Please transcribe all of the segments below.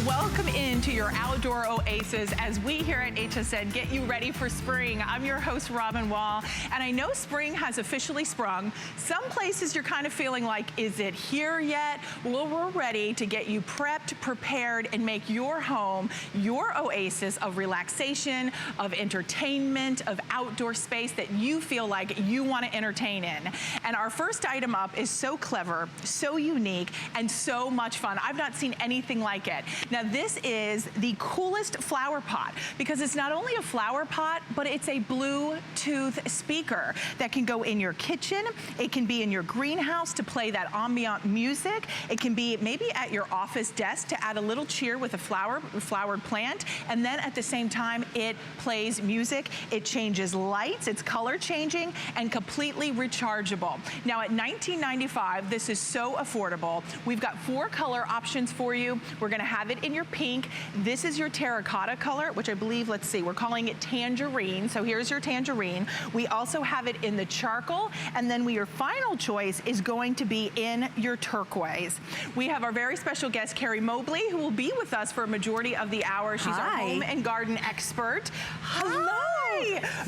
Welcome into your outdoor oasis as we here at HSN get you ready for spring. I'm your host, Robin Wall, and I know spring has officially sprung. Some places you're kind of feeling like, is it here yet? Well, we're ready to get you prepped, prepared, and make your home your oasis of relaxation, of entertainment, of outdoor space that you feel like you want to entertain in. And our first item up is so clever, so unique, and so much fun. I've not seen anything like it. Now, this is the coolest flower pot because it's not only a flower pot, but it's a Bluetooth speaker that can go in your kitchen. It can be in your greenhouse to play that ambient music. It can be maybe at your office desk to add a little cheer with a flowered plant. And then at the same time, it plays music. It changes lights. It's color changing and completely rechargeable. Now at $19.95, this is so affordable. We've got 4 color options for you. We're gonna have it in your pink. This is your terracotta color, which I believe, let's see, we're calling it tangerine. So here's your tangerine. We also have it in the charcoal, and then your final choice is going to be in your turquoise. We have our very special guest, Carrie Mobley, who will be with us for a majority of the hour. She's our home and garden expert. Hello.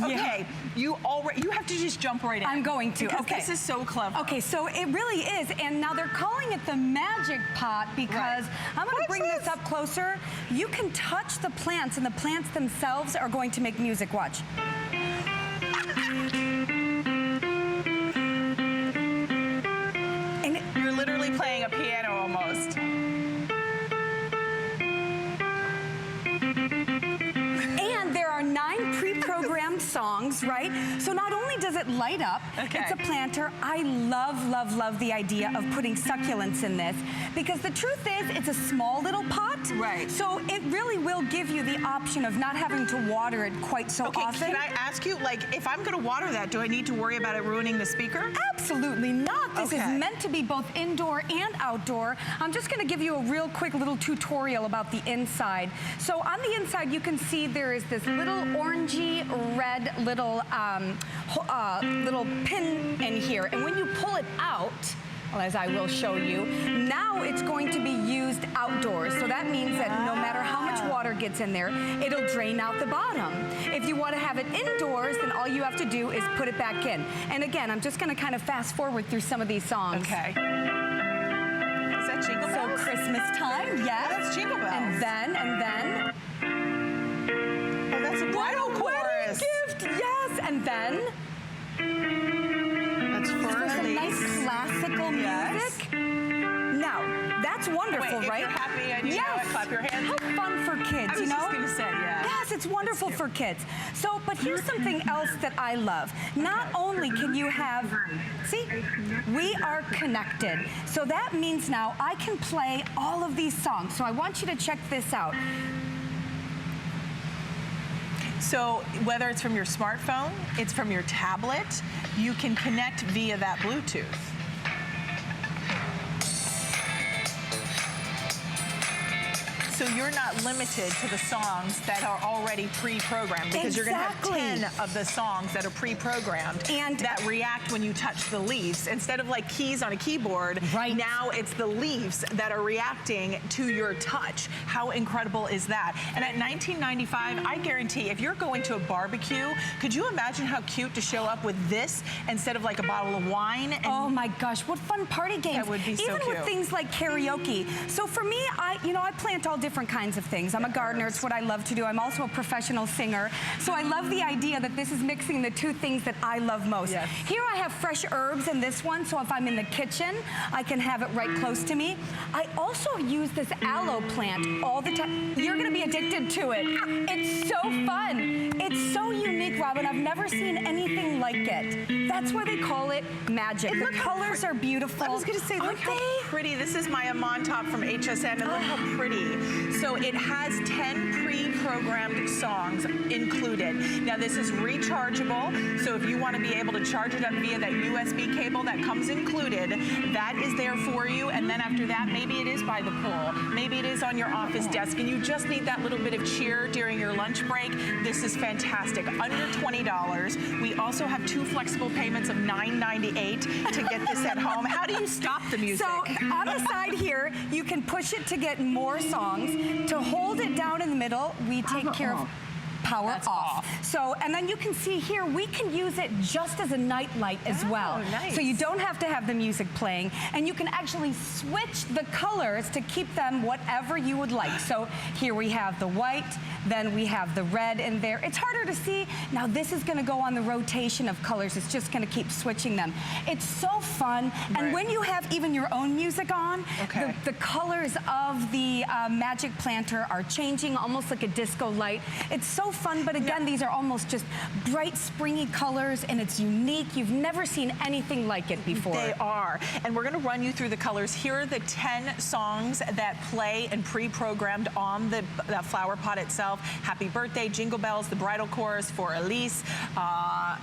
Okay, you have to just jump right in. I'm going to. Okay. This is so clever. Okay, so it really is, and now they're calling it the magic pot because I'm going to bring this up closer. You can touch the plants, and the plants themselves are going to make music. Watch. And you're literally playing a piano almost. And there are 9 pre-programmed songs, right? So not only does it light up, it's a planter. I love, love, love the idea of putting succulents in this because the truth is it's a small little pot. Right. So it really will give you the option of not having to water it quite so often. Can I ask you, like, if I'm gonna water that, do I need to worry about it ruining the speaker? Absolutely not. This is meant to be both indoor and outdoor. I'm just gonna give you a real quick little tutorial about the inside. So on the inside, you can see there is this little orangey red little little pin in here. And when you pull it out, well, as I will show you, now it's going to be used outdoors. So that means that no matter how much water gets in there, it'll drain out the bottom. If you want to have it indoors, then all you have to do is put it back in. And again, I'm just going to kind of fast forward through some of these songs. Okay. Is that Jingle Bells? So Christmas time, yes. That's Jingle Bells. And then. Oh, that's a bridal chorus. Gift, yes. And then. That's some nice classical music. Now, that's wonderful, right? If you're happy and you know it, clap your hands. How fun for kids, you know? I was just gonna say, Yes, it's wonderful for kids. So, but here's something else that I love. Not only can you have, see, we are connected. So that means now I can play all of these songs. So I want you to check this out. So whether it's from your smartphone, it's from your tablet, you can connect via that Bluetooth. So you're not limited to the songs that are already pre-programmed because you're going to have 10 of the songs that are pre-programmed and that react when you touch the leaves. Instead of like keys on a keyboard, now it's the leaves that are reacting to your touch. How incredible is that? And at $19.95, I guarantee if you're going to a barbecue, could you imagine how cute to show up with this instead of like a bottle of wine? And oh my gosh, what fun party games. That would be so cute. Even with things like karaoke. So for me, I plant all different kinds of things. I'm a gardener, it's what I love to do. I'm also a professional singer. So I love the idea that this is mixing the 2 things that I love most. Yes. Here I have fresh herbs in this one, so if I'm in the kitchen, I can have it right close to me. I also use this aloe plant all the time. You're gonna be addicted to it. It's so fun. It's so unique, Robin. I've never seen anything like it. That's why they call it magic. The colors are beautiful. I was gonna say, look how pretty. This is my Amon top from HSN, and look how pretty. So it has 10 pre-programmed songs included. Now this is rechargeable, so if you want to be able to charge it up via that USB cable that comes included, that is there for you. And then after that, maybe it is by the pool, maybe it is on your office desk, and you just need that little bit of cheer during your lunch break. This is fantastic, under $20. We also have 2 flexible payments of $9.98 to get this at home. How do you stop the music? So on the side here, you can push it to get more songs. is to hold it down in the middle. We take care of power off. So, and then you can see here, we can use it just as a night light as well. Nice. So you don't have to have the music playing, and you can actually switch the colors to keep them whatever you would like. So here we have the white, then we have the red in there. It's harder to see. Now this is gonna go on the rotation of colors. It's just gonna keep switching them. It's so fun. And when you have even your own music on, the colors of the magic planter are changing almost like a disco light. It's so fun, but again, these are almost just bright, springy colors, and it's unique. You've never seen anything like it before. They are. And we're going to run you through the colors. Here are the 10 songs that play and pre-programmed on the flower pot itself. Happy Birthday, Jingle Bells, the bridal chorus for Elise. I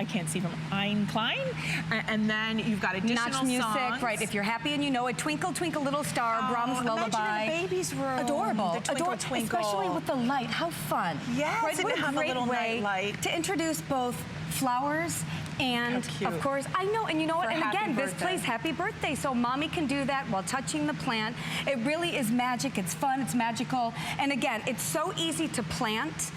can't see them. Ein Klein. And then you've got additional Notch music, songs. right? If you're happy and you know it, Twinkle, Twinkle, Little Star, Brahms Lullaby. In the baby's room. Adorable. The twinkle, twinkle. Especially with the light. How fun. Yes, right? and What to have a great little way night light. to introduce both flowers and of course, I know, and you know what, and again, this plays Happy Birthday, so mommy can do that while touching the plant. It really is magic, it's fun, it's magical, and again, it's so easy to plant.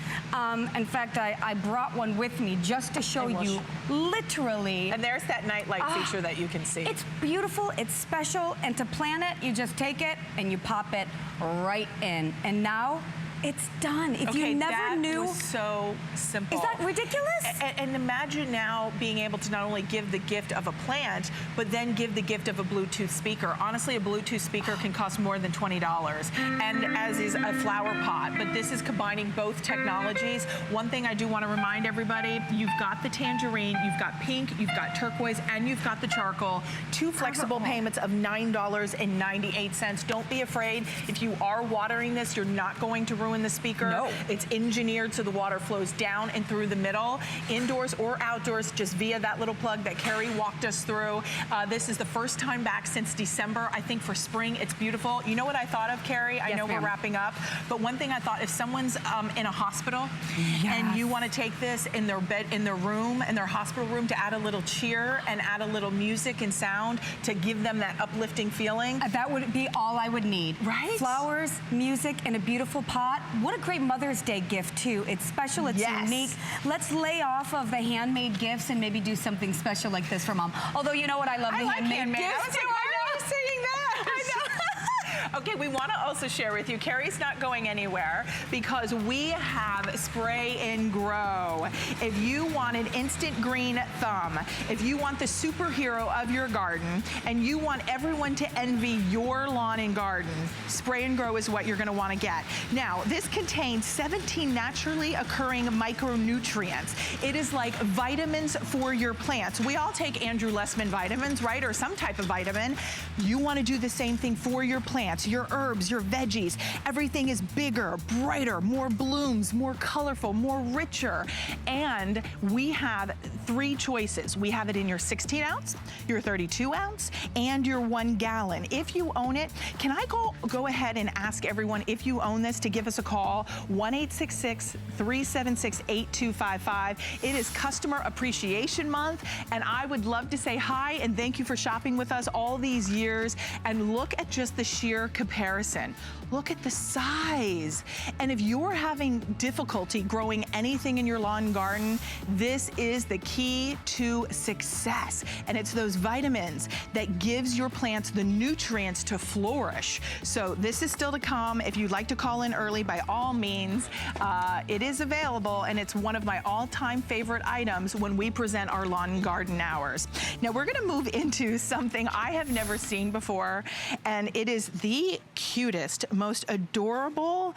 In fact, I brought one with me just to show you, literally. And there's that night light feature that you can see. It's beautiful, it's special, and to plant it, you just take it and you pop it right in. And now, it's done. If you never knew. That was so simple. Is that ridiculous? And imagine now being able to not only give the gift of a plant, but then give the gift of a Bluetooth speaker. Honestly, a Bluetooth speaker can cost more than $20, and as is a flower pot. But this is combining both technologies. One thing I do want to remind everybody, you've got the tangerine, you've got pink, you've got turquoise, and you've got the charcoal. 2 flexible payments of $9.98. Don't be afraid. If you are watering this, you're not going to ruin the speaker. No. It's engineered so the water flows down and through the middle, indoors or outdoors, just via that little plug that Carrie walked us through. This is the first time back since December. I think for spring, it's beautiful. You know what I thought of, Carrie? I know we're wrapping up, but one thing I thought, if someone's in a hospital and you want to take this in their bed, in their room, in their hospital room, to add a little cheer and add a little music and sound to give them that uplifting feeling. That would be all I would need. Right? Flowers, music, and a beautiful pot. What a great Mother's Day gift, too. It's special, it's unique. Let's lay off of the handmade gifts and maybe do something special like this for Mom. Although, you know what? I love the handmade gifts. I was like, why are you saying that? I know. Okay, we want to also share with you, Carrie's not going anywhere because we have Spray and Grow. If you want an instant green thumb, if you want the superhero of your garden, and you want everyone to envy your lawn and garden, Spray and Grow is what you're going to want to get. Now, this contains 17 naturally occurring micronutrients. It is like vitamins for your plants. We all take Andrew Lessman vitamins, right? Or some type of vitamin. You want to do the same thing for your plants, your herbs, your veggies. Everything is bigger, brighter, more blooms, more colorful, more richer. And we have 3 choices. We have it in your 16 ounce, your 32 ounce, and your 1 gallon. If you own it, can I go ahead and ask everyone, if you own this, to give us a call, 1-866-376-8255. It is Customer Appreciation Month, and I would love to say hi and thank you for shopping with us all these years. And look at just the sheer comparison. Look at the size. And if you're having difficulty growing anything in your lawn and garden, this is the key to success. And it's those vitamins that gives your plants the nutrients to flourish. So this is still to come. If you'd like to call in early, by all means, it is available, and it's one of my all-time favorite items when we present our lawn and garden hours. Now we're gonna move into something I have never seen before, and it is the cutest, most adorable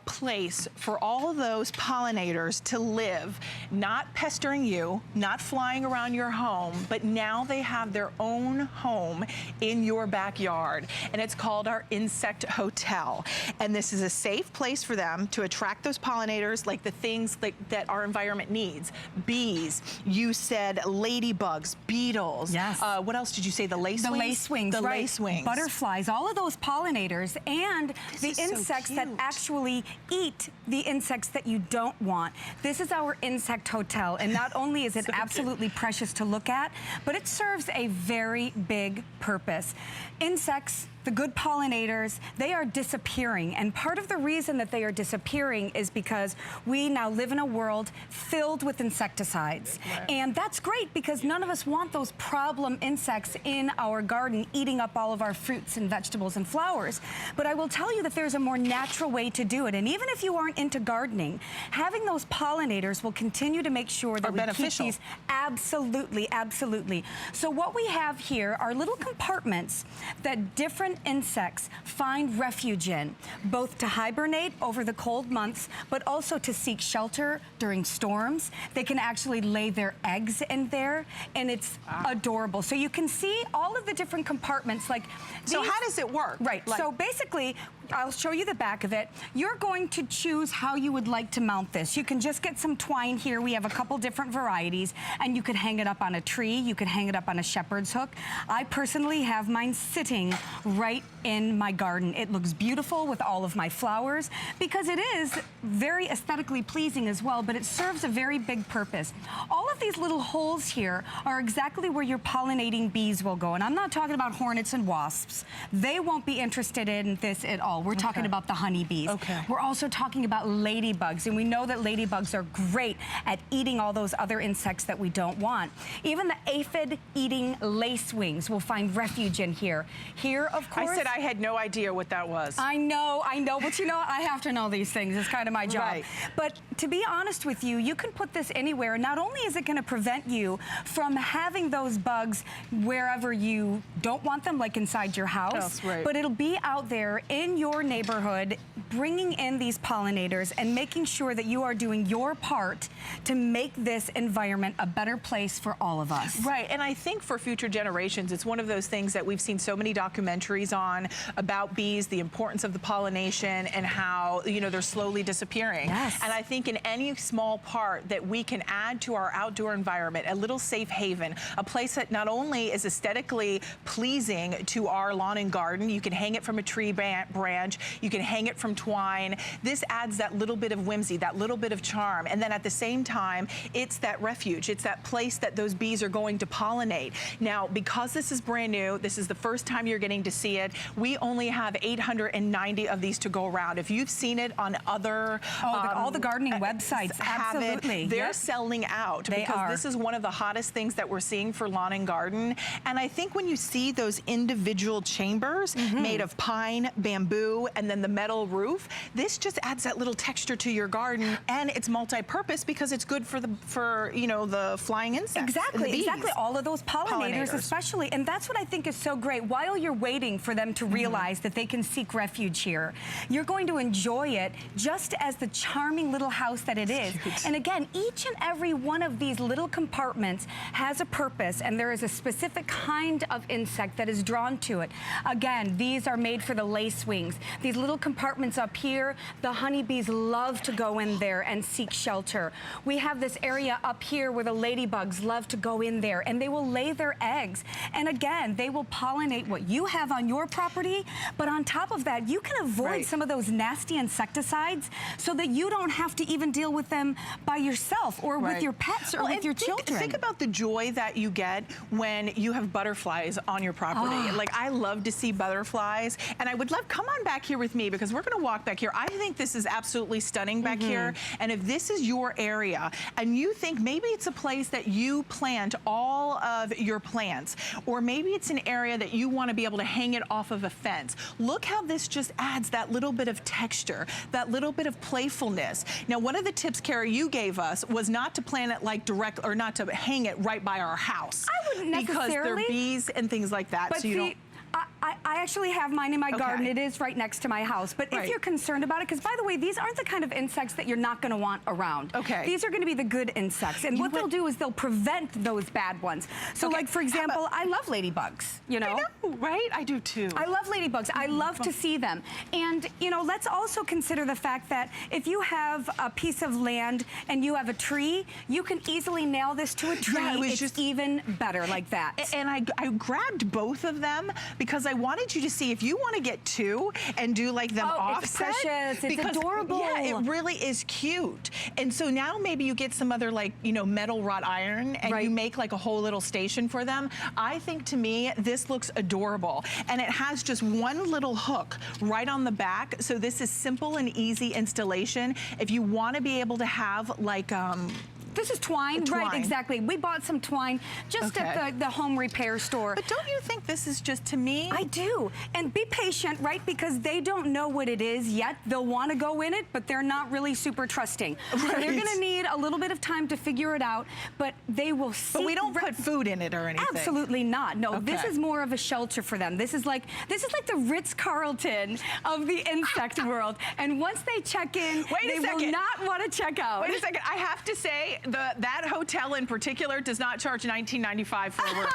place for all of those pollinators to live, not pestering you, not flying around your home, but now they have their own home in your backyard, and it's called our Insect Hotel. And this is a safe place for them to attract those pollinators, like the things that our environment needs. Bees, you said ladybugs, beetles. Yes. What else did you say? The lacewings? The lacewings, the right. lacewings. Butterflies, all of those pollinators, and the insects that actually eat the insects that you don't want. This is our Insect Hotel, and not only is it absolutely precious to look at, but it serves a very big purpose. Insects the good pollinators, they are disappearing. And part of the reason that they are disappearing is because we now live in a world filled with insecticides. Right. And that's great because none of us want those problem insects in our garden eating up all of our fruits and vegetables and flowers. But I will tell you that there's a more natural way to do it. And even if you aren't into gardening, having those pollinators will continue to make sure that we keep these. Absolutely, absolutely. So what we have here are little compartments that different insects find refuge in, both to hibernate over the cold months, but also to seek shelter during storms. They can actually lay their eggs in there, and it's adorable. So you can see all of the different compartments. Like these. So how does it work? Right, so basically, I'll show you the back of it. You're going to choose how you would like to mount this. You can just get some twine here. We have a couple different varieties, and you could hang it up on a tree. You could hang it up on a shepherd's hook. I personally have mine sitting right in my garden. It looks beautiful with all of my flowers because it is very aesthetically pleasing as well, but it serves a very big purpose. All of these little holes here are exactly where your pollinating bees will go, and I'm not talking about hornets and wasps. They won't be interested in this at all. We're talking about the honeybees. We're also talking about ladybugs, and we know that ladybugs are great at eating all those other insects that we don't want. Even the aphid-eating lacewings will find refuge in here. Here, of course... I said I had no idea what that was. I know, but you know, I have to know these things. It's kind of my job. Right. But to be honest with you, you can put this anywhere. Not only is it going to prevent you from having those bugs wherever you don't want them, like inside your house, but it'll be out there in your neighborhood, bringing in these pollinators and making sure that you are doing your part to make this environment a better place for all of us. Right, and I think for future generations, it's one of those things that we've seen so many documentaries on about bees, the importance of the pollination and how, you know, they're slowly disappearing. Yes. And I think in any small part that we can add to our outdoor environment, a little safe haven, a place that not only is aesthetically pleasing to our lawn and garden, you can hang it from a tree branch, you can hang it from twine. This adds that little bit of whimsy, that little bit of charm. And then at the same time, it's that refuge. It's that place that those bees are going to pollinate. Now, because this is brand new, this is the first time you're getting to see it, we only have 890 of these to go around. If you've seen it on other... all the gardening websites, absolutely. They're selling out because this is one of the hottest things that we're seeing for lawn and garden. And I think when you see those individual chambers made of pine, bamboo, and then the metal roof, this just adds that little texture to your garden, and it's multi-purpose because it's good for you know, the flying insects. Exactly, all of those pollinators especially, and that's what I think is so great. While you're waiting for them to realize that they can seek refuge here, you're going to enjoy it just as the charming little house that it is. And again, each and every one of these little compartments has a purpose, and there is a specific kind of insect that is drawn to it. Again, these are made for the lacewings. These little compartments up here, the honeybees love to go in there and seek shelter. We have this area up here where the ladybugs love to go in there, and they will lay their eggs. And again, they will pollinate what you have on your property, but on top of that, you can avoid some of those nasty insecticides so that you don't have to even deal with them by yourself or with your pets or with your children. Think about the joy that you get when you have butterflies on your property. Like, I love to see butterflies, and I would love, come on back here with me because we're gonna walk back here. I think this is absolutely stunning back here, and if this is your area and you think maybe it's a place that you plant all of your plants, or maybe it's an area that you want to be able to hang it off of a fence, look how this just adds that little bit of texture, that little bit of playfulness. Now, one of the tips, Carrie, you gave us was not to plant it like direct, or not to hang it right by our house. I wouldn't necessarily. Because there are bees and things like that. But so you don't. I actually have mine in my garden. It is right next to my house. But if you're concerned about it, because by the way, these aren't the kind of insects that you're not going to want around. These are going to be the good insects. And what they'll do is they'll prevent those bad ones. So like, for example, I love ladybugs, you know? I know, right? I do too. I love ladybugs. I love to see them. And, you know, let's also consider the fact that if you have a piece of land and you have a tree, you can easily nail this to a tree. It's just even better like that. And I grabbed both of them because I wanted wanted you to see if you want to get 2 and do like them offset. It's precious. It's adorable. Yeah, it really is cute. And so now maybe you get some other like, you know, metal wrought iron and you make like a whole little station for them. I think to me, this looks adorable. And it has just one little hook right on the back. So this is simple and easy installation. If you want to be able to have like, this is twine, right? Exactly. We bought some twine just at the home repair store. But don't you think this is just, to me? I do. And be patient, right? Because they don't know what it is yet. They'll want to go in it, but they're not really super trusting. Right. So they're going to need a little bit of time to figure it out, but they will see. But we don't put food in it or anything. Absolutely not. No, this is more of a shelter for them. This is like the Ritz-Carlton of the insect world. And once they check in, they will not want to check out. Wait a second. I have to say, that hotel in particular does not charge $19.95 for a room.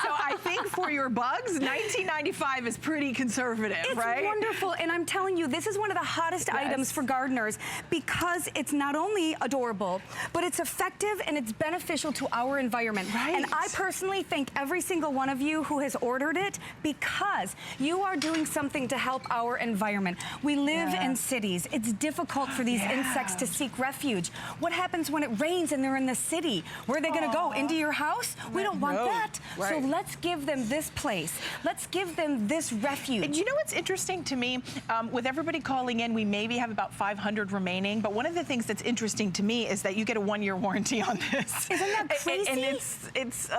So I think for your bugs, $19.95 is pretty conservative, right? It's wonderful, and I'm telling you, this is one of the hottest items for gardeners because it's not only adorable, but it's effective and it's beneficial to our environment. Right. And I personally thank every single one of you who has ordered it because you are doing something to help our environment. We live in cities. It's difficult for these insects to seek refuge. What happens when it rains and they're in the city? Where are they going to go? Into your house? We don't want that. Right. So let's give them this place. Let's give them this refuge. And you know what's interesting to me? With everybody calling in, we maybe have about 500 remaining, but one of the things that's interesting to me is that you get a 1-year warranty on this. Isn't that crazy? And it's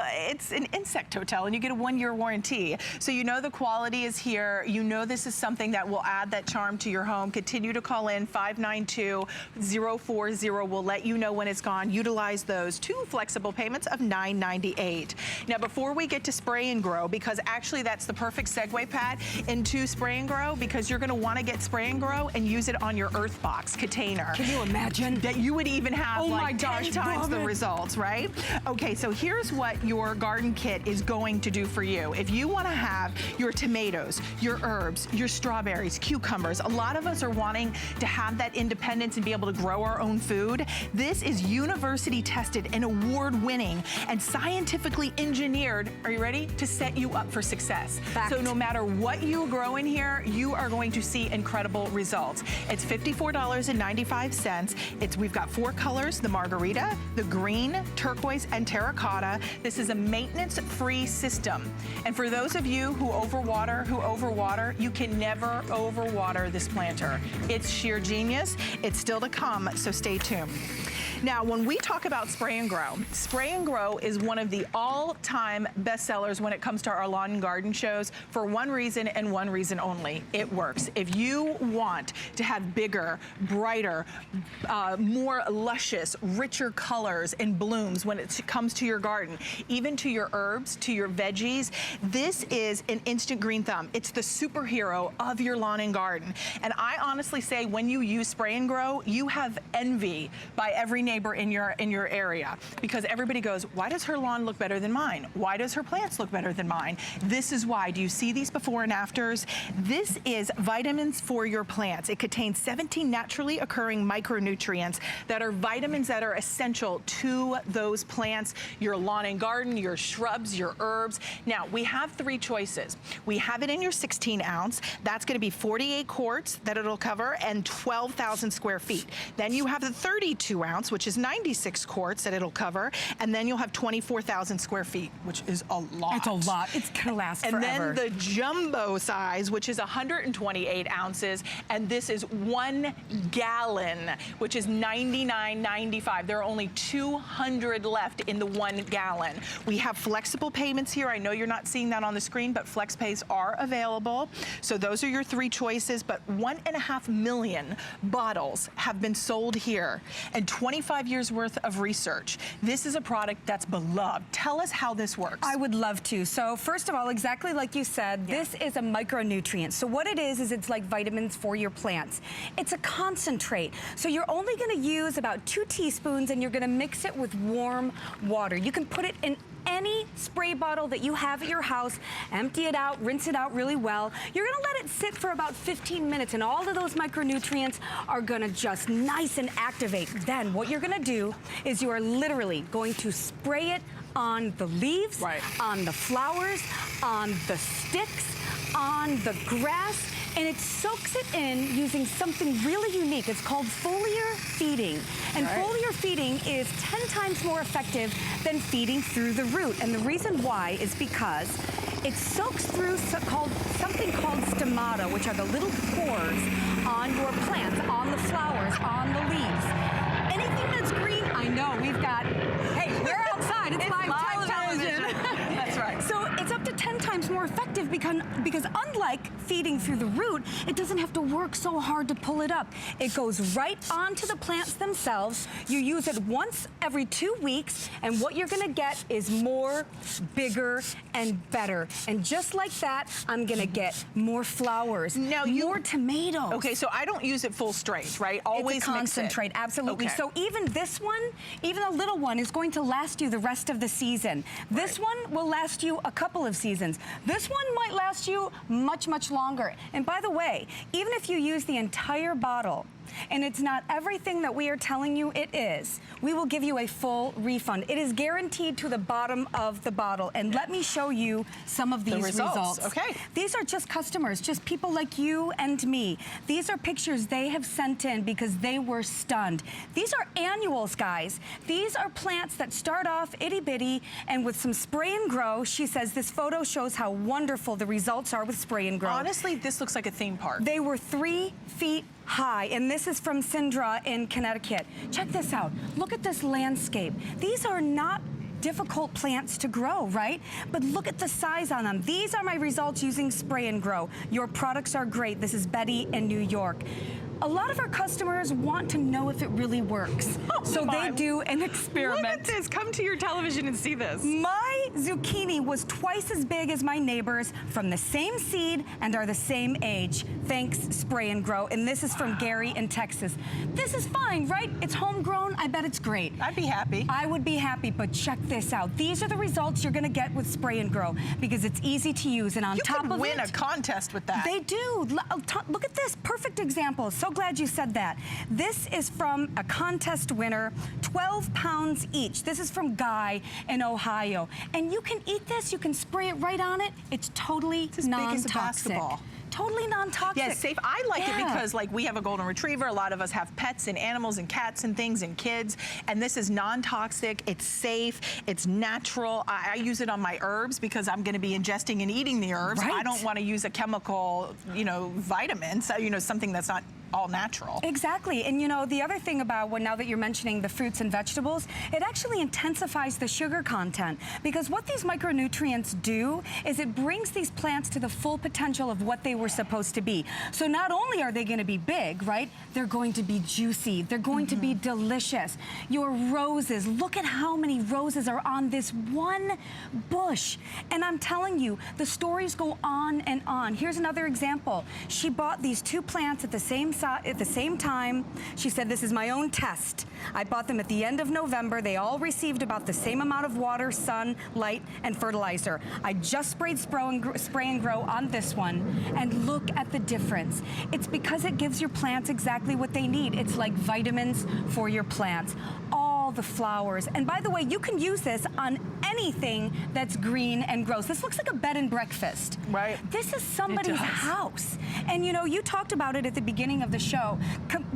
an insect hotel, and you get a 1-year warranty. So you know the quality is here. You know this is something that will add that charm to your home. Continue to call in 592-040. We'll let you know when it's gone. Utilize those 2 flexible payments of $9.98. Now, before we get to spray and grow, because actually that's the perfect segue, Pat, into spray and grow, because you're going to want to get spray and grow and use it on your earth box container. Can you imagine? That you would even have like 10 times the results, right? Okay, so here's what your garden kit is going to do for you. If you want to have your tomatoes, your herbs, your strawberries, cucumbers, a lot of us are wanting to have that independence and be able to grow our own food. This is university tested and award-winning and scientifically engineered, are you ready, to set you up for success. Fact. So no matter what you grow in here, you are going to see incredible results. It's $54.95. We've got 4 colors, the margarita, the green, turquoise, and terracotta. This is a maintenance-free system. And for those of you who overwater, you can never overwater this planter. It's sheer genius. It's still to come, so stay tuned. Now, when we talk about Spray and Grow is one of the all-time bestsellers when it comes to our lawn and garden shows for one reason and one reason only. It works. If you want to have bigger, brighter, more luscious, richer colors and blooms when it comes to your garden, even to your herbs, to your veggies, this is an instant green thumb. It's the superhero of your lawn and garden. And I honestly say when you use Spray and Grow, you have envy by every neighbor in your area, because everybody goes, why does her lawn look better than mine? Why does her plants look better than mine? This is why. Do you see these before and afters? This is vitamins for your plants. It contains 17 naturally occurring micronutrients that are vitamins that are essential to those plants, your lawn and garden, your shrubs, your herbs. Now, we have 3 choices. We have it in your 16 ounce. That's going to be 48 quarts that it'll cover and 12,000 square feet. Then you have the 32 ounce, which is 96 quarts that it'll cover, and then you'll have 24,000 square feet, which is a lot. It's a lot. It's gonna last forever. And then the jumbo size, which is 128 ounces, and this is 1 gallon, which is $99.95. There are only 200 left in the 1 gallon. We have flexible payments here. I know you're not seeing that on the screen, but flex pays are available. So those are your 3 choices, but 1.5 million bottles have been sold here, and 25 years worth of research. This is a product that's beloved. Tell us how this works. I would love to. So first of all, exactly like you said, this is a micronutrient. So what it is it's like vitamins for your plants. It's a concentrate. So you're only going to use about 2 teaspoons and you're going to mix it with warm water. You can put it in any spray bottle that you have at your house, empty it out, rinse it out really well. You're gonna let it sit for about 15 minutes and all of those micronutrients are gonna just nice and activate. Then what you're gonna do is you are literally going to spray it on the leaves, on the flowers, on the sticks, on the grass, and it soaks it in using something really unique. It's called foliar feeding. And foliar feeding is 10 times more effective than feeding through the root. And the reason why is because it soaks through something called stomata, which are the little pores on your plants, on the flowers, on the leaves. Anything that's green, I know we've got, hey, we're outside, it's live television. That's right. So it's up to 10 times more effective because unlike feeding through the root, it doesn't have to work so hard to pull it up. It goes right onto the plants themselves. You use it once every 2 weeks, and what you're gonna get is more, bigger, and better. And just like that, I'm gonna get more flowers, more tomatoes. Okay, so I don't use it full straight, right? Always it's a concentrate, absolutely. Okay. So even this one, even a little one, is going to last you the rest of the season. This one will last you a couple of seasons. This one might last you much, much longer. And by the way, even if you use the entire bottle, and it's not everything that we are telling you it is, we will give you a full refund. It is guaranteed to the bottom of the bottle. And let me show you some of these results. Okay. These are just customers, just people like you and me. These are pictures they have sent in because they were stunned. These are annuals, guys. These are plants that start off itty bitty, and with some spray and grow, she says this photo shows how wonderful the results are with spray and grow. Honestly, this looks like a theme park. They were 3 feet high, and this is from Sindra in Connecticut. Check this out. Look at this landscape. These are not difficult plants to grow, right? But look at the size on them. These are my results using spray and grow. Your products are great. This is Betty in New York. A lot of our customers want to know if it really works. So they do an experiment. Look at this. Come to your television and see this. My zucchini was twice as big as my neighbors from the same seed and are the same age. Thanks, Spray and Grow. And this is from Gary in Texas. This is fine, right? It's homegrown. I bet it's great. I'd be happy. I would be happy, but check this out. These are the results you're gonna get with Spray and Grow because it's easy to use, and on top of it, you could win a contest with that. They do. Look at this, perfect example. So glad you said that. This is from a contest winner, 12 pounds each. This is from Guy in Ohio. And you can eat this, you can spray it right on it. It's totally non-toxic. Big as a basketball. Totally non-toxic. Yeah, safe. I like it because, like, we have a golden retriever. A lot of us have pets and animals and cats and things and kids. And this is non-toxic. It's safe. It's natural. I use it on my herbs because I'm going to be ingesting and eating the herbs. Right. I don't want to use a chemical, vitamin. So, something that's not all natural. Exactly. And the other thing about now that you're mentioning the fruits and vegetables, it actually intensifies the sugar content, because what these micronutrients do is it brings these plants to the full potential of what they were supposed to be. So not only are they going to be big, right? They're going to be juicy. They're going to be delicious. Your roses, look at how many roses are on this one bush. And I'm telling you, the stories go on and on. Here's another example. She bought these 2 plants at the same time. She said, this is my own test. I bought them at the end of November. They all received about the same amount of water, sun, light, and fertilizer. I just sprayed spray and grow on this one, and look at the difference. It's because it gives your plants exactly what they need. It's like vitamins for your plants. All the flowers. And by the way, you can use this on anything that's green and grows. This looks like a bed and breakfast. Right. This is somebody's house. And you talked about it at the beginning of the show.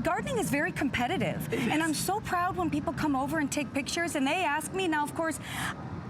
Gardening is very competitive. And I'm so proud when people come over and take pictures and they ask me. Now, of course,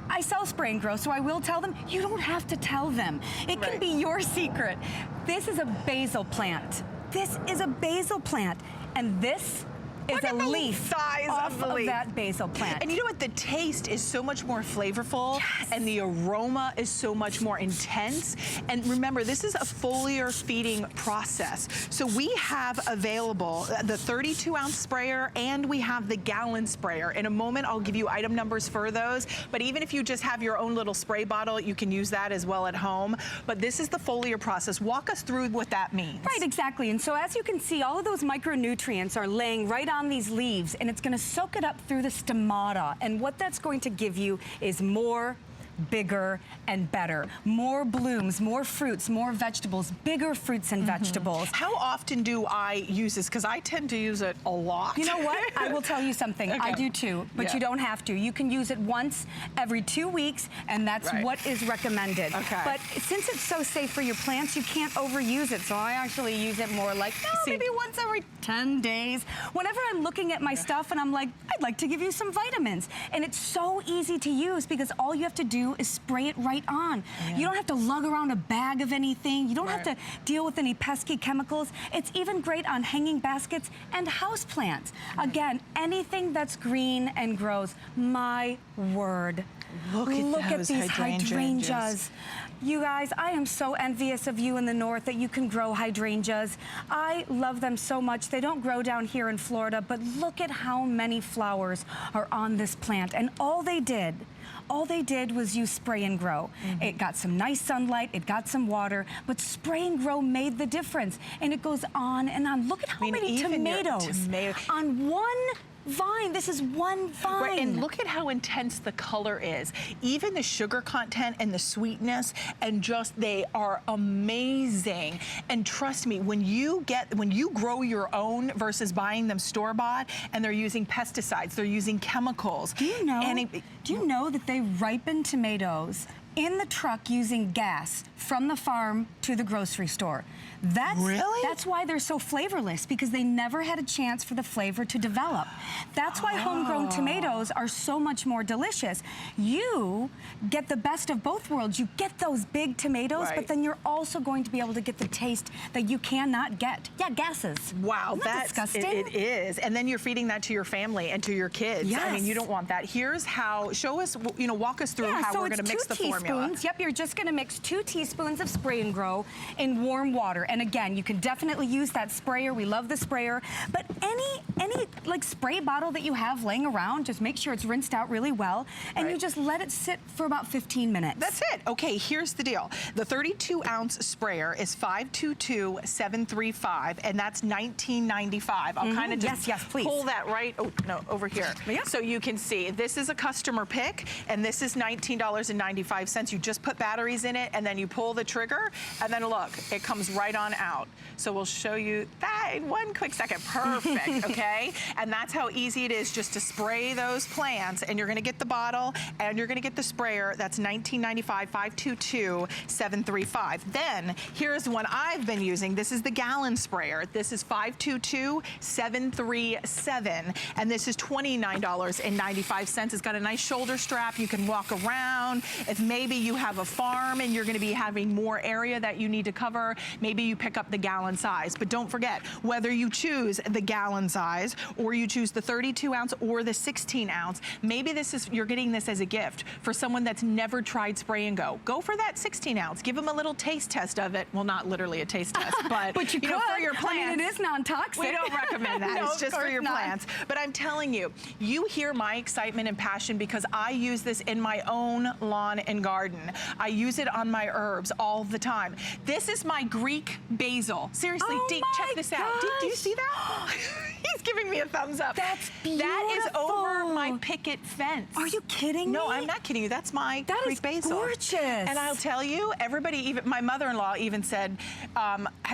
I sell spray and grow, so I will tell them. You don't have to tell them. It can be your secret. This is a basil plant. This is a basil plant. And this is a leaf off of that basil plant. And you know what? The taste is so much more flavorful, and the aroma is so much more intense. And remember, this is a foliar feeding process. So we have available the 32-ounce sprayer, and we have the gallon sprayer. In a moment, I'll give you item numbers for those. But even if you just have your own little spray bottle, you can use that as well at home. But this is the foliar process. Walk us through what that means. Right, exactly. And so as you can see, all of those micronutrients are laying right on these leaves, and it's going to soak it up through the stomata. And what that's going to give you is more, bigger, and better. More blooms, more fruits, more vegetables, bigger fruits and vegetables. How often do I use this? Because I tend to use it a lot. You know what? I will tell you something. Okay. I do too, but you don't have to. You can use it once every 2 weeks, and that's what is recommended. Okay. But since it's so safe for your plants, you can't overuse it. So I actually use it more like maybe once every 10 days. Whenever I'm looking at my stuff and I'm like, I'd like to give you some vitamins. And it's so easy to use because all you have to do is spray it right on. You don't have to lug around a bag of anything. You don't have to deal with any pesky chemicals. It's even great on hanging baskets and house plants. Again, anything that's green and grows. My word. Look at these hydrangeas. You guys, I am so envious of you in the north that you can grow hydrangeas. I love them so much. They don't grow down here in Florida, but look at how many flowers are on this plant. And all they did was use spray and grow. It got some nice sunlight, it got some water, but spray and grow made the difference. And it goes on and on. Look at how many tomatoes on one vine. This is one vine. Right, and look at how intense the color is. Even the sugar content and the sweetness, and just they are amazing. And trust me, when you grow your own versus buying them store-bought, and they're using pesticides, they're using chemicals. Do you know that they ripen tomatoes in the truck using gas from the farm to the grocery store? That's why they're so flavorless, because they never had a chance for the flavor to develop. That's why homegrown tomatoes are so much more delicious. You get the best of both worlds. You get those big tomatoes, but then you're also going to be able to get the taste that you cannot get. Yeah, gases. Wow, that's disgusting. It is. And then you're feeding that to your family and to your kids. Yes. I mean, you don't want that. Here's how, show us, walk us through how we're gonna mix the formula. Yep, you're just gonna mix 2 teaspoons of spray and grow in warm water. And again, you can definitely use that sprayer. We love the sprayer. But any like spray bottle that you have laying around, just make sure it's rinsed out really well. And you just let it sit for about 15 minutes. That's it. Okay, here's the deal. The 32-ounce sprayer is $522,735, and that's $19.95. I'll kind of just pull that right, over here. So you can see, this is a customer pick, and this is $19.95. You just put batteries in it, and then you pull the trigger, and then look, it comes right on out. So we'll show you that in one quick second. Perfect, okay? And that's how easy it is just to spray those plants, and you're gonna get the bottle, and you're gonna get the sprayer. That's $19.95, $522,735. Then, here's one I've been using. This is the gallon sprayer. This is $522,737, and this is $29.95. It's got a nice shoulder strap. You can walk around. If maybe you have a farm and you're gonna be having more area that you need to cover, maybe you pick up the gallon size. But don't forget, whether you choose the gallon size or you choose the 32-ounce or the 16-ounce, maybe you're getting this as a gift for someone that's never tried spray and go. Go for that 16-ounce. Give them a little taste test of it. Well, not literally a taste test, but, but you know, for your plants. I mean, it is non-toxic. We don't recommend that. It's just for your plants. But I'm telling you, you hear my excitement and passion because I use this in my own lawn and garden. I use it on my herbs all the time. This is my Greek basil. Seriously, Deke, check this out. Deke, do you see that? He's giving me a thumbs up. That's beautiful. That is over my picket fence. Are you kidding me? No, I'm not kidding you. That's my Greek basil. That is gorgeous. And I'll tell you, everybody, even my mother-in-law even said,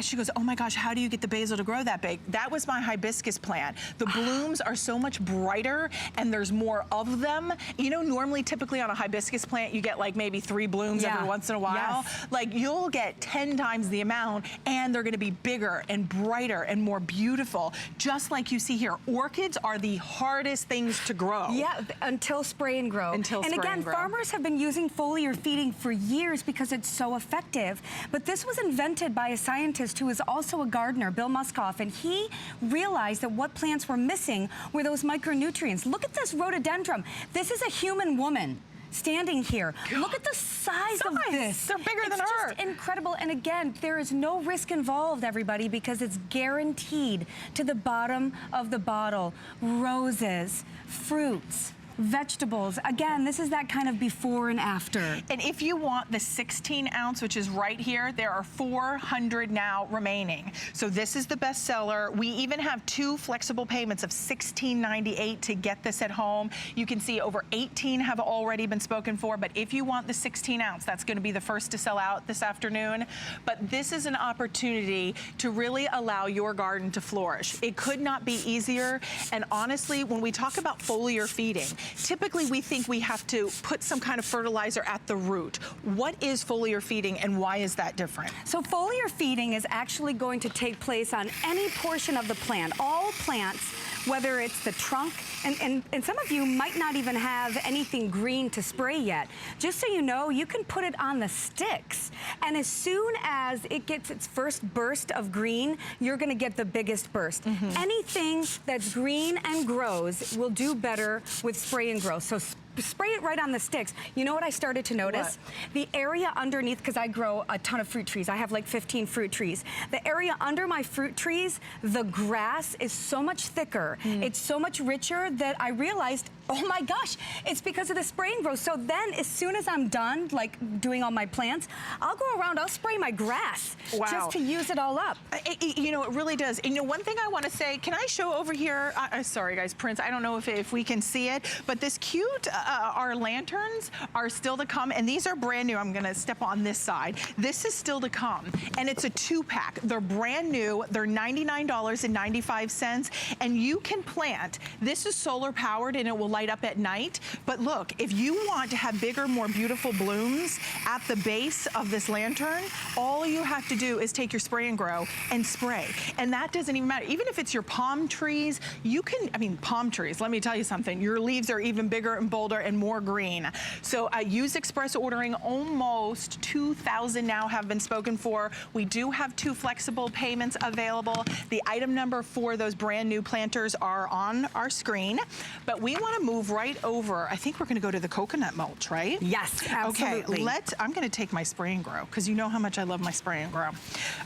she goes, oh my gosh, how do you get the basil to grow that big? That was my hibiscus plant. The blooms are so much brighter and there's more of them. You know, normally, typically on a hibiscus plant, you get like maybe 3 blooms every once in a while. Like you'll get 10 times the amount, and they're gonna be bigger and brighter and more beautiful, just like you see here. Orchids are the hardest things to grow. Yeah, until spray and grow. And again, farmers have been using foliar feeding for years because it's so effective. But this was invented by a scientist who is also a gardener, Bill Muskoff, and he realized that what plants were missing were those micronutrients. Look at this rhododendron. This is a human woman standing here. Look at the size of this. They're bigger than her. It's just incredible. And again, there is no risk involved, everybody, because it's guaranteed to the bottom of the bottle. Roses, fruits, vegetables. Again, this is that kind of before and after. And if you want the 16 ounce, which is right here, there are 400 now remaining. So this is the best seller. We even have 2 flexible payments of $16.98 to get this at home. You can see over 18 have already been spoken for, but if you want the 16 ounce, that's going to be the first to sell out this afternoon. But this is an opportunity to really allow your garden to flourish. It could not be easier. And honestly, when we talk about foliar feeding, typically we think we have to put some kind of fertilizer at the root. What is foliar feeding and why is that different? So foliar feeding is actually going to take place on any portion of the plant. All plants, whether it's the trunk, and some of you might not even have anything green to spray yet. Just so you know, you can put it on the sticks. And as soon as it gets its first burst of green, you're gonna get the biggest burst. Anything that's green and grows will do better with spray and grow. So spray it right on the sticks. You know what I started to notice? What? The area underneath, because I grow a ton of fruit trees. I have like 15 fruit trees. The area under my fruit trees, the grass is so much thicker. It's so much richer that I realized, oh my gosh, it's because of the spray and grow. So then as soon as I'm done, like doing all my plants, I'll go around, I'll spray my grass just to use it all up. You know, it really does. And you know, one thing I want to say, can I show over here, sorry guys, Prince, I don't know if we can see it, but this cute, our lanterns are still to come, and these are brand new. I'm gonna step on this side. This is still to come, and it's a 2-pack. They're brand new, they're $99.95, and you can plant. This is solar powered and it will light up at night, but look, if you want to have bigger, more beautiful blooms at the base of this lantern, all you have to do is take your spray and grow and spray, and that doesn't even matter. Even if it's your palm trees, you can, I mean, palm trees, let me tell you something, your leaves are even bigger and bolder and more green. So use express ordering. Almost 2,000 now have been spoken for. We do have 2 flexible payments available. The item number for those brand new planters are on our screen, but we want to move right over. I think we're going to go to the coconut mulch, right? Yes, absolutely. Okay, I'm going to take my spray and grow because you know how much I love my spray and grow.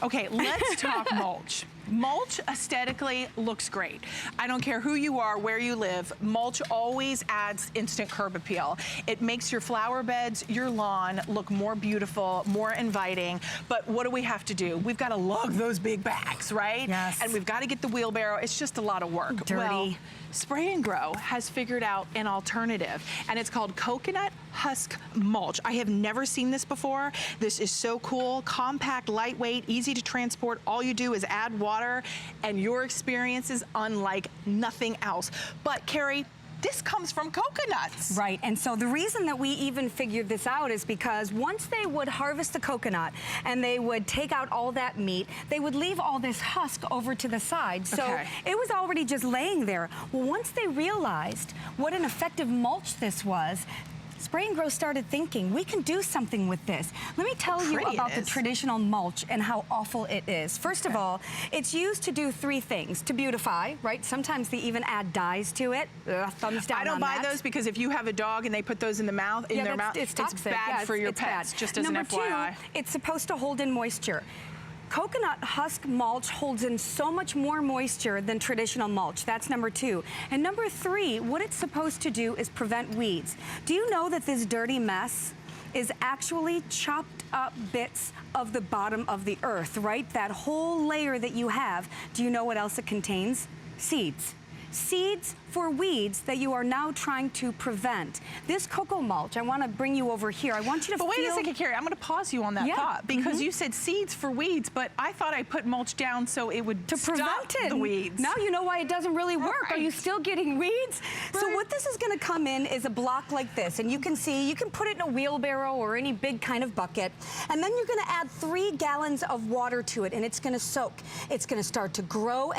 Okay, let's talk mulch. Mulch aesthetically looks great. I don't care who you are, where you live, mulch always adds instant curb appeal. It makes your flower beds, your lawn look more beautiful, more inviting. But what do we have to do? We've got to lug those big bags, right? Yes. And we've got to get the wheelbarrow. It's just a lot of work. Dirty. Well, Spray and Grow has figured out an alternative, and it's called coconut husk mulch. I have never seen this before. This is so cool, compact, lightweight, easy to transport. All you do is add water, and your experience is unlike nothing else. But Carrie, this comes from coconuts. Right, and so the reason that we even figured this out is because once they would harvest the coconut and they would take out all that meat, they would leave all this husk over to the side. So it was already just laying there. Well, once they realized what an effective mulch this was, Spray and Grow started thinking, we can do something with this. Let me tell you about the traditional mulch and how awful it is. First of all, it's used to do 3 things. To beautify, right? Sometimes they even add dyes to it. Thumbs down. I don't buy those because if you have a dog and they put those in the mouth, it's toxic. Bad for your pets, just as an FYI. Number 2, it's supposed to hold in moisture. Coconut husk mulch holds in so much more moisture than traditional mulch. That's number 2. And number 3, what it's supposed to do is prevent weeds. Do you know that this dirty mess is actually chopped up bits of the bottom of the earth, right? That whole layer that you have. Do you know what else it contains? Seeds. Seeds for weeds that you are now trying to prevent. This cocoa mulch, I want to bring you over here. I want you to But wait a second, Carrie, I'm going to pause you on that thought because you said seeds for weeds, but I thought I put mulch down so it would stop the weeds. Now you know why it doesn't really work. Are you still getting weeds? So what this is going to come in is a block like this, and you can see, you can put it in a wheelbarrow or any big kind of bucket, and then you're going to add 3 gallons of water to it, and it's going to soak. It's going to start to grow,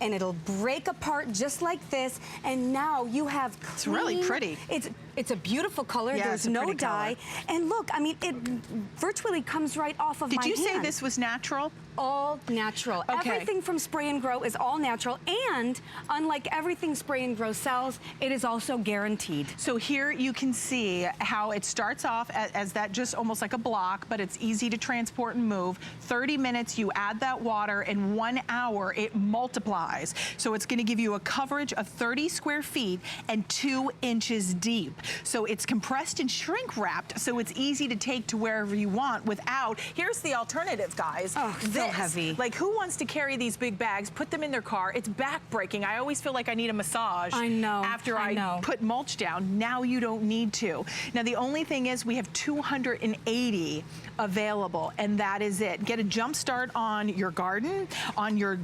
and it'll break apart just like this, and now you have clean, it's really pretty. It's It's a beautiful color. Yeah, there's no dye. And look, I mean, it virtually comes right off of my hand. Did you say this was natural? All natural. Okay. Everything from Spray and Grow is all natural, and unlike everything Spray and Grow sells, it is also guaranteed. So here you can see how it starts off as that just almost like a block, but it's easy to transport and move. 30 minutes, you add that water, in 1 hour, it multiplies. So it's gonna give you a coverage of 30 square feet and 2 inches deep. So it's compressed and shrink wrapped, so it's easy to take to wherever you want without, here's the alternative, guys. Oh, so heavy. Like, who wants to carry these big bags, put them in their car? It's back-breaking. I always feel like I need a massage. I know. After I put mulch down. Now you don't need to. Now, the only thing is we have 280 available, and that is it. Get a jump start on your garden, on your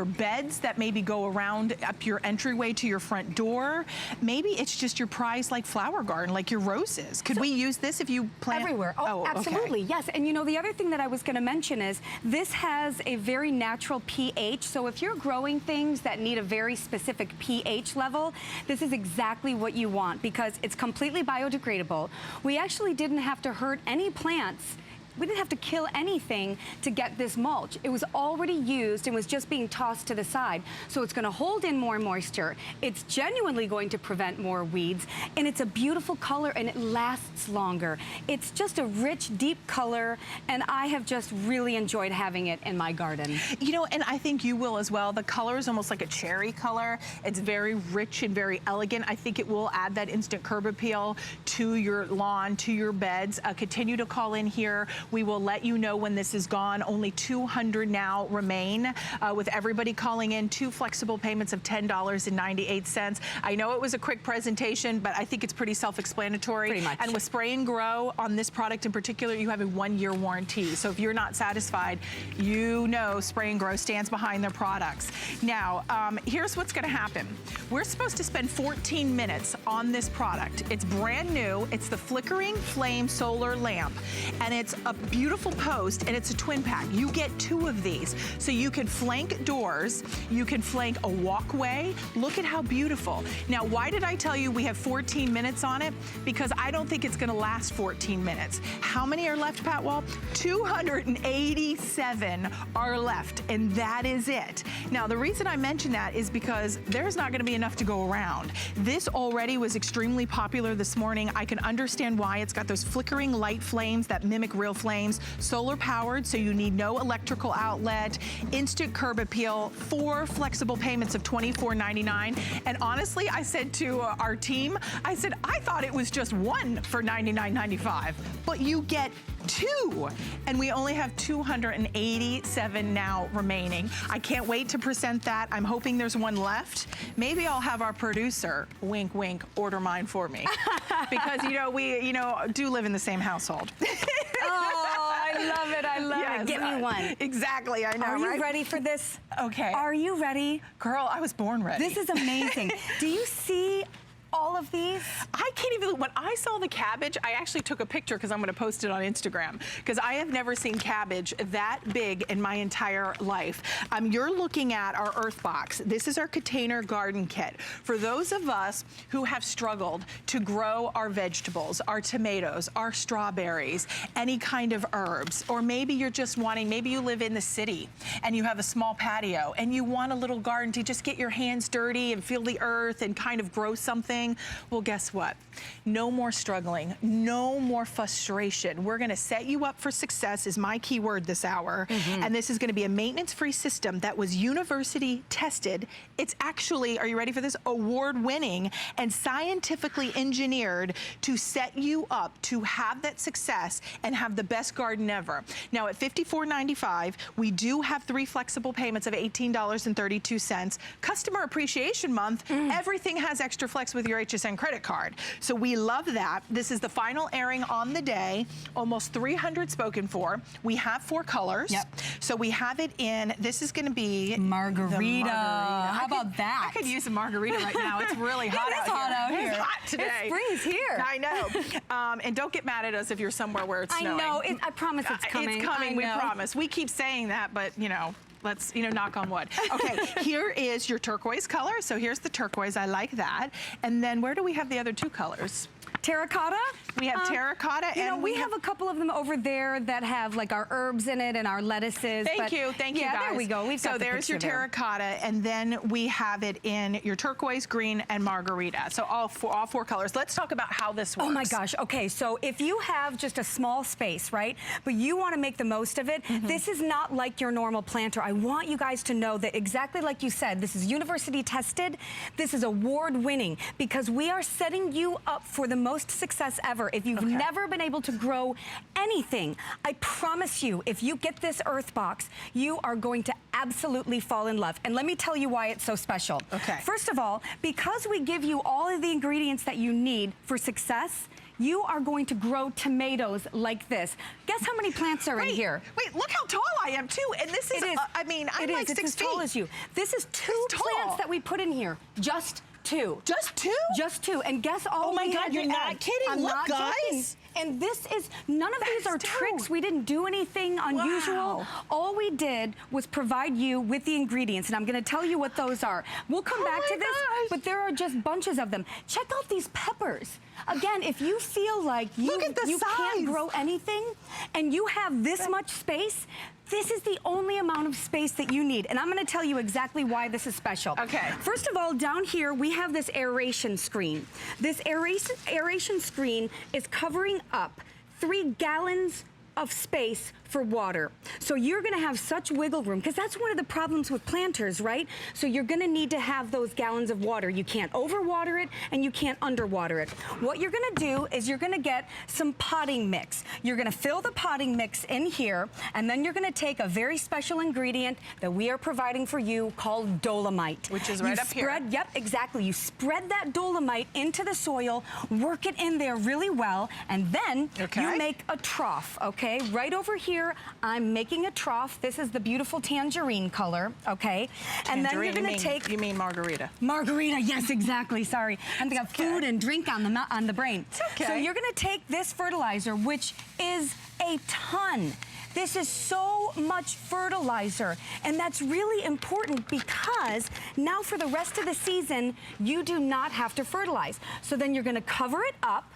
beds that maybe go around up your entryway to your front door. Maybe it's just your prized like flower garden, like your roses. Could we use this if you plant? Everywhere. Oh, absolutely. Okay. Yes. And you know, the other thing that I was going to mention is this has a very natural pH. So if you're growing things that need a very specific pH level, this is exactly what you want because it's completely biodegradable. We actually didn't have to hurt any plants. We didn't have to kill anything to get this mulch. It was already used and was just being tossed to the side. So it's gonna hold in more moisture. It's genuinely going to prevent more weeds, and it's a beautiful color and it lasts longer. It's just a rich, deep color, and I have just really enjoyed having it in my garden. You know, and I think you will as well. The color is almost like a cherry color. It's very rich and very elegant. I think it will add that instant curb appeal to your lawn, to your beds. Continue to call in here. We will let you know when this is gone. Only 200 now remain. With everybody calling in, 2 flexible payments of $10.98. I know it was a quick presentation, but I think it's pretty self-explanatory. Pretty much. And with Spray and Grow, on this product in particular, you have a 1-year warranty. So if you're not satisfied, you know Spray and Grow stands behind their products. Now, here's what's gonna happen. We're supposed to spend 14 minutes on this product. It's brand new. It's the Flickering Flame Solar Lamp, and it's a beautiful post, and it's a twin pack. You get 2 of these, so you can flank doors, you can flank a walkway. Look at how beautiful. Now, why did I tell you we have 14 minutes on it? Because I don't think it's gonna last 14 minutes. How many are left, Pat Wall? 287 are left, and that is it. Now, the reason I mention that is because there's not gonna be enough to go around. This already was extremely popular this morning. I can understand why. It's got those flickering light flames that mimic real flames, solar powered, so you need no electrical outlet, instant curb appeal, 4 flexible payments of $24.99. And honestly, I said to our team, I said, I thought it was just 1 for $99.95, but you get 2, and we only have 287 now remaining. I can't wait to present that. I'm hoping there's 1 left. Maybe I'll have our producer, wink, wink, order mine for me. Because, you know, we, do live in the same household. Oh, I love it. I love it. Get me one. Exactly, I know, Are you ready for this? Okay. Are you ready? Girl, I was born ready. This is amazing. Do you see all of these? I can't even, when I saw the cabbage, I actually took a picture because I'm going to post it on Instagram, because I have never seen cabbage that big in my entire life. You're looking at our earth box. This is our container garden kit. For those of us who have struggled to grow our vegetables, our tomatoes, our strawberries, any kind of herbs, or maybe you're just wanting, maybe you live in the city and you have a small patio and you want a little garden to just get your hands dirty and feel the earth and kind of grow something. Well, guess what? No more struggling, no more frustration. We're gonna set you up for success is my key word this hour. And this is gonna be a maintenance-free system that was university tested. It's actually, are you ready for this? Award-winning and scientifically engineered to set you up to have that success and have the best garden ever. Now at $54.95, we do have 3 flexible payments of $18.32. Customer Appreciation Month, everything has extra flex with your HSN credit card. So we love that. This is the final airing on the day. Almost 300 spoken for. We have 4 colors. Yep. So we have it in, this is gonna be margarita. How about that? I could use a margarita right now. It's really hot out here. It's hot today. Spring's here. I know. And don't get mad at us if you're somewhere where it's snowing. I know. I promise it's coming. It's coming, we promise. We keep saying that, but let's, knock on wood. Okay, here is your turquoise color. So here's the turquoise, I like that. And then where do we have the other 2 colors? Terracotta? We have terracotta, you know, we have a couple of them over there that have like our herbs in it and our lettuces. Thank you guys. Yeah, there we go. We've got so there's your terracotta, and then we have it in your turquoise, green, and margarita. So all four colors. Let's talk about how this works. Oh my gosh. Okay, so if you have just a small space, right, but you want to make the most of it, this is not like your normal planter. I want you guys to know that exactly like you said, this is university tested. This is award winning because we are setting you up for the most success ever. If you've never been able to grow anything, I promise you, if you get this earth box, you are going to absolutely fall in love. And let me tell you why it's so special. Okay. First of all, because we give you all of the ingredients that you need for success, you are going to grow tomatoes like this. Guess how many plants are in here? Wait, look how tall I am too. And this is, I mean, I'm like 6 feet. It's as tall as you. This is two plants that we put in here. Just two. Just two? Just two. And guess all Oh my God, you're not kidding. I'm look, not guys. Joking. And this is, none of these are tricks. We didn't do anything unusual. Wow. All we did was provide you with the ingredients, and I'm gonna tell you what those are. We'll come back to this, but there are just bunches of them. Check out these peppers. Again, if you feel like you can't grow anything and you have this much space, this is the only amount of space that you need. And I'm gonna tell you exactly why this is special. Okay. First of all, down here, we have this aeration screen. This aeration screen is covering up 3 gallons of space for water. So you're gonna have such wiggle room, because that's one of the problems with planters, right? So you're gonna need to have those gallons of water. You can't overwater it and you can't underwater it. What you're gonna do is you're gonna get some potting mix. You're gonna fill the potting mix in here, and then you're gonna take a very special ingredient that we are providing for you called dolomite. Which is right up here. Yep, exactly. You spread that dolomite into the soil, work it in there really well, and then you make a trough, okay? Right over here, I'm making a trough. This is the beautiful tangerine color, okay? And then you're gonna take... You mean margarita. Margarita, yes, exactly, sorry. I've got food and drink on the brain. It's okay. So you're gonna take this fertilizer, which is a ton. This is so much fertilizer, and that's really important because now for the rest of the season, you do not have to fertilize. So then you're gonna cover it up,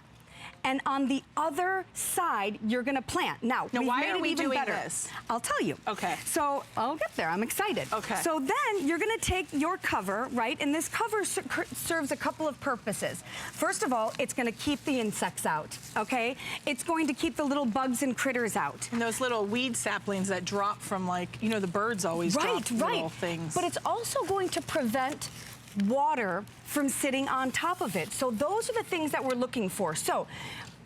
and on the other side, you're gonna plant. Now why are we doing this? I'll tell you. Okay. So I'll get there, I'm excited. Okay. So then you're gonna take your cover, right? And this cover serves a couple of purposes. First of all, it's gonna keep the insects out, okay? It's going to keep the little bugs and critters out. And those little weed saplings that drop from, like, you know, the birds always drop little things. But it's also going to prevent water from sitting on top of it. So those are the things that we're looking for. So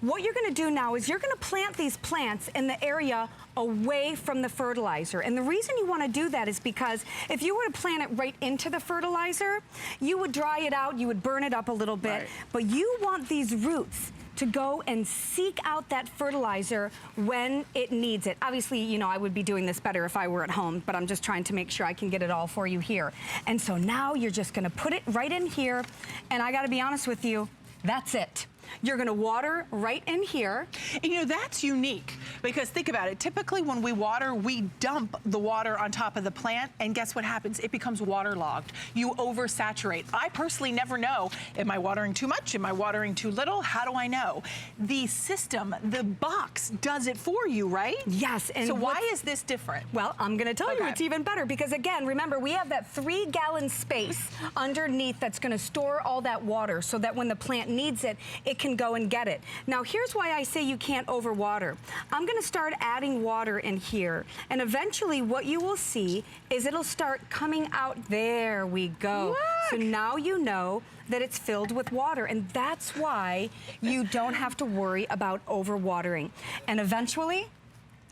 what you're gonna do now is you're gonna plant these plants in the area away from the fertilizer. And the reason you wanna do that is because if you were to plant it right into the fertilizer, you would dry it out, you would burn it up a little bit, but you want these roots to go and seek out that fertilizer when it needs it. Obviously, you know, I would be doing this better if I were at home, but I'm just trying to make sure I can get it all for you here. And so now you're just gonna put it right in here, and I gotta be honest with you, that's it. You're gonna water right in here. And you know, that's unique, because think about it. Typically when we water, we dump the water on top of the plant, and guess what happens? It becomes waterlogged. You oversaturate. I personally never know, am I watering too much? Am I watering too little? How do I know? The system, the box does it for you, right? Yes. And so why is this different? Well, I'm gonna tell you it's even better, because again, remember, we have that 3-gallon space underneath that's gonna store all that water so that when the plant needs it, it can go and get it. Now, here's why I say you can't overwater. I'm gonna start adding water in here, and eventually what you will see is it'll start coming out. There we go. Look. So now you know that it's filled with water, and that's why you don't have to worry about overwatering. And eventually,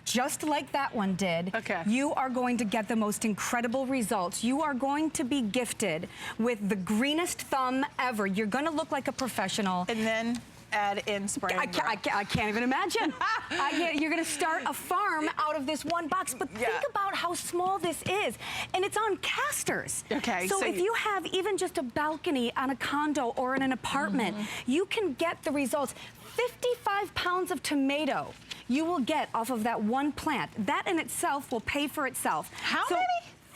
just like that one did, you are going to get the most incredible results. You are going to be gifted with the greenest thumb ever. You're gonna look like a professional. And then add in spray. I can't even imagine. You're gonna start a farm out of this one box, but think about how small this is. And it's on casters. Okay. So if you have even just a balcony on a condo or in an apartment, you can get the results. 55 pounds of tomato you will get off of that one plant. That in itself will pay for itself. How many?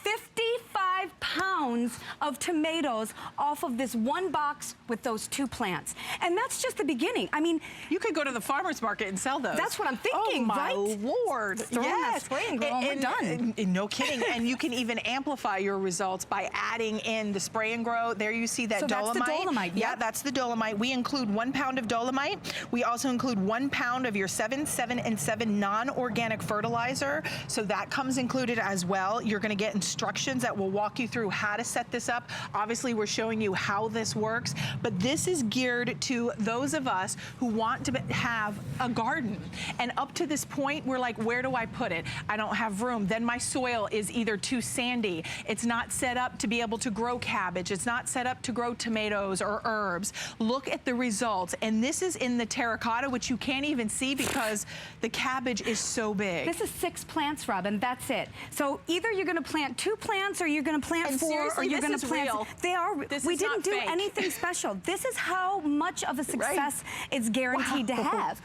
55 pounds. pounds of tomatoes off of this one box with those 2 plants. And that's just the beginning. I mean, you could go to the farmer's market and sell those. That's what I'm thinking, right? Oh, my Lord. Yes. Spray and grow, and we're done. No kidding. And you can even amplify your results by adding in the spray and grow. There you see that so dolomite. That's the dolomite. Yeah, yep. that's the dolomite. We include 1 pound of dolomite. We also include 1 pound of your 7, 7, and 7 non-organic fertilizer. So that comes included as well. You're going to get instructions that will walk you through how to set this up. Obviously, we're showing you how this works, but this is geared to those of us who want to have a garden. And up to this point, we're like, where do I put it? I don't have room. Then my soil is either too sandy. It's not set up to be able to grow cabbage. It's not set up to grow tomatoes or herbs. Look at the results. And this is in the terracotta, which you can't even see because the cabbage is so big. This is 6 plants, Robin. That's it. So either you're going to plant 2 plants or you're going to plant 4 or you're going to plant... Real. They are. We didn't do fake. anything special. This is how much of a success it's guaranteed to have.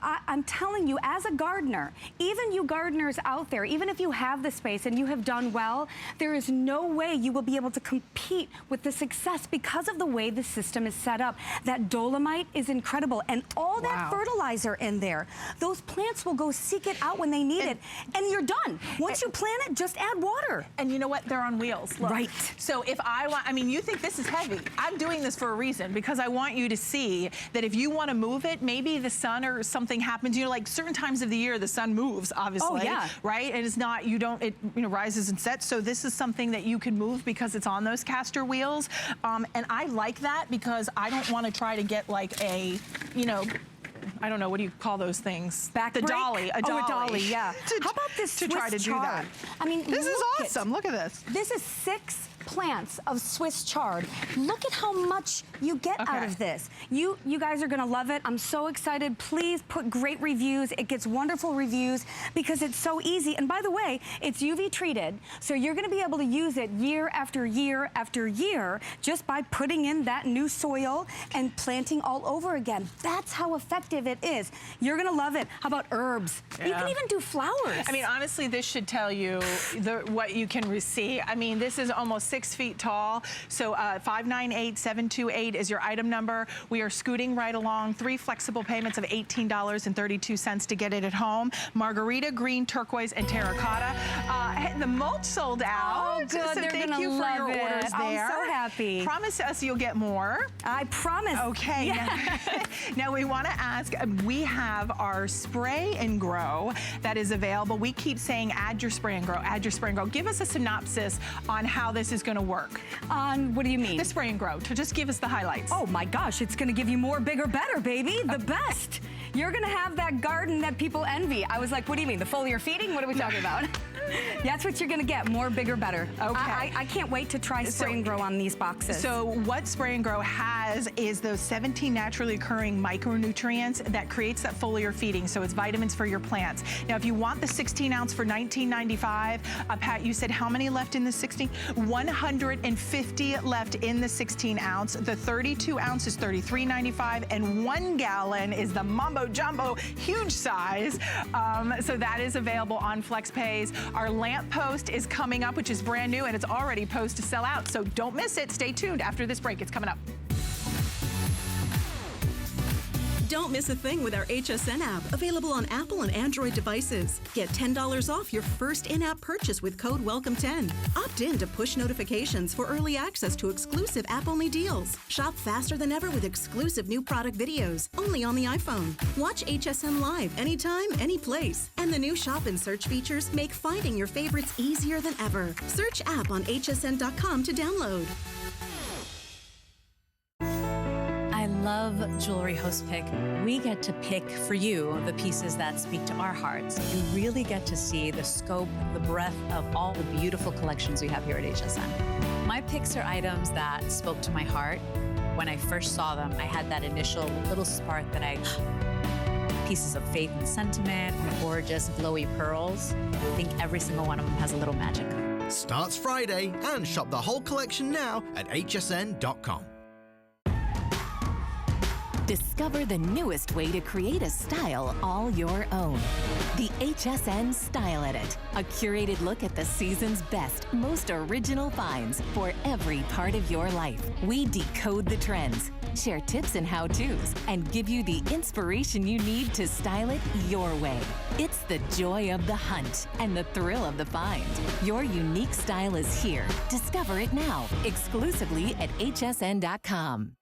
I'm telling you, as a gardener, even you gardeners out there, even if you have the space and you have done well, there is no way you will be able to compete with the success because of the way the system is set up. That dolomite is incredible, and all that fertilizer in there, those plants will go seek it out when they need it, and you're done. Once you plant it, just add water. And you know what? They're on wheels. Look. Right. So if I want, I mean, you think this is heavy. I'm doing this for a reason, because I want you to see that if you want to move it, maybe the sun or something happens, you know, like certain times of the year the sun moves, obviously, right? And it's not, it rises and sets. So this is something that you can move because it's on those caster wheels. And I like that because I don't want to try to get like a, I don't know, what do you call those things? Back the break? dolly, a dolly. Oh, a dolly, yeah. How about this to try to do that? I mean, this is awesome. Look at this. This is 6 plants of Swiss chard. Look at how much you get out of this. You guys are gonna love it. I'm so excited. Please put great reviews. It gets wonderful reviews because it's so easy. And by the way, it's UV treated, so you're gonna be able to use it year after year after year just by putting in that new soil and planting all over again. That's how effective it is. You're gonna love it. How about herbs? You can even do flowers. I mean, honestly, this should tell you what you can receive. I mean, this is almost 6 feet tall. So 598728 is your item number. We are scooting right along. 3 flexible payments of $18.32 to get it at home. Margarita, green, turquoise, and terracotta. The mulch sold out. Oh, good. So They're thank gonna you for love your it. orders there. I'm so happy. Promise us you'll get more. I promise. Okay. Yeah. Now we want to ask, we have our spray and grow that is available. We keep saying add your spray and grow, add your spray and grow. Give us a synopsis on how this is going to work. On, what do you mean? The spray and grow, to just give us the highlights. Oh my gosh, it's gonna give you more, bigger, better, baby. The best. You're gonna have that garden that people envy. I was like, what do you mean, the foliar feeding? What are we talking about? That's what you're gonna get, more, bigger, better. Okay. I can't wait to try spray and grow on these boxes. So what spray and grow has is those 17 naturally occurring micronutrients that creates that foliar feeding. So it's vitamins for your plants. Now, if you want the 16 ounce for $19.95, Pat, you said how many left in the 16? 150 left in the 16 ounce. The 32 ounce is $33.95, and 1 gallon is the Mambo Jumbo, huge size. So that is available on FlexPays. Our lamp post is coming up, which is brand new, and it's already posed to sell out. So don't miss it. Stay tuned. After this break, it's coming up. Don't miss a thing with our HSN app, available on Apple and Android devices. Get $10 off your first in-app purchase with code WELCOME10. Opt in to push notifications for early access to exclusive app-only deals. Shop faster than ever with exclusive new product videos, only on the iPhone. Watch HSN live anytime, any place. And the new shop and search features make finding your favorites easier than ever. Search app on hsn.com to download. I love Jewelry Host Pick. We get to pick for you the pieces that speak to our hearts. You really get to see the scope, the breadth of all the beautiful collections we have here at HSN. My picks are items that spoke to my heart. When I first saw them, I had that initial little spark that pieces of faith and sentiment, gorgeous glowy pearls. I think every single one of them has a little magic. Starts Friday, and shop the whole collection now at hsn.com. Discover Discover the newest way to create a style all your own. The HSN Style Edit, a curated look at the season's best, most original finds for every part of your life. We decode the trends, share tips and how-tos, and give you the inspiration you need to style it your way. It's the joy of the hunt and the thrill of the find. Your unique style is here. Discover it now, exclusively at hsn.com.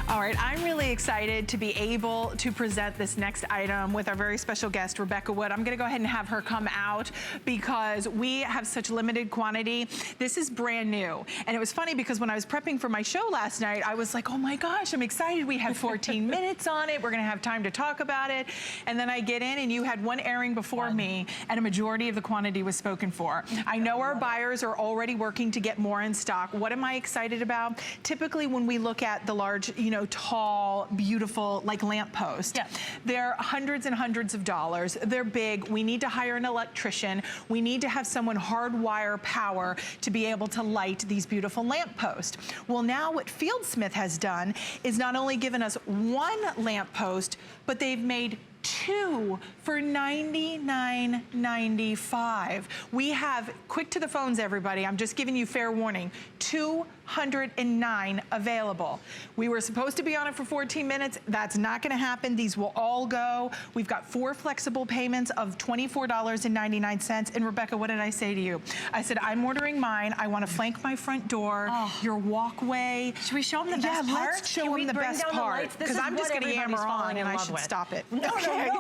All right, I'm really excited to be able to present this next item with our very special guest, Rebecca Wood. I'm gonna go ahead and have her come out because we have such limited quantity. This is brand new. And it was funny because when I was prepping for my show last night, I was like, oh my gosh, I'm excited. We have 14 minutes on it. We're gonna have time to talk about it. And then I get in and you had one airing before me and a majority of the quantity was spoken for. I know our buyers are already working to get more in stock. What am I excited about? Typically when we look at the large, you know, tall, beautiful, like lamp post. Yeah. They're hundreds and hundreds of dollars. They're big. We need to hire an electrician. We need to have someone hardwire power to be able to light these beautiful lamp posts. Well, now what Fieldsmith has done is not only given us one lamp post, but they've made two for $99.95. We have, quick to the phones everybody, I'm just giving you fair warning, 209 available. We were supposed to be on it for 14 minutes. That's not gonna happen. These will all go. We've got 4 flexible payments of $24.99. And Rebecca, what did I say to you? I said, I'm ordering mine. I wanna flank my front door, your walkway. Should we show them the best part? Yeah, let's show them the best part. Because I'm just gonna yammer on and I should stop it. No,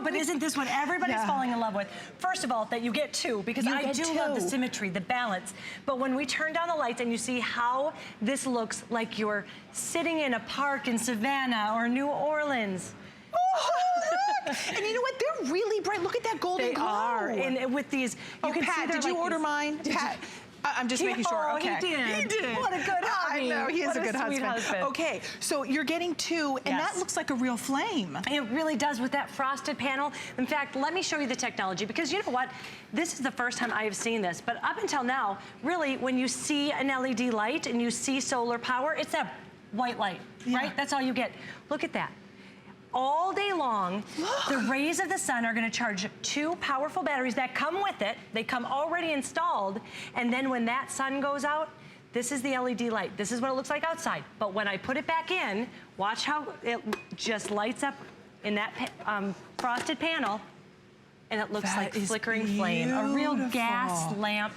but isn't this what everybody's falling in love with? First of all, that you get two, because I do love the symmetry, the balance. But when we turn down the lights and you see how this looks like you're sitting in a park in Savannah or New Orleans. Oh, look! And you know what? They're really bright. Look at that golden glow. They are. And with these, you can Pat, see did you order mine? Pat. I'm just making sure. Okay. He did. He did. What a good hubby. I know, he is a good husband. Okay, so you're getting two, and that looks like a real flame. It really does with that frosted panel. In fact, let me show you the technology, because you know what? This is the first time I have seen this, but up until now, really, when you see an LED light and you see solar power, it's that white light, right? That's all you get. Look at that. All day long, the rays of the sun are gonna charge 2 powerful batteries that come with it. They come already installed. And then when that sun goes out, this is the LED light. This is what it looks like outside. But when I put it back in, watch how it just lights up in that frosted panel. And it looks like flickering flame. A real gas lamp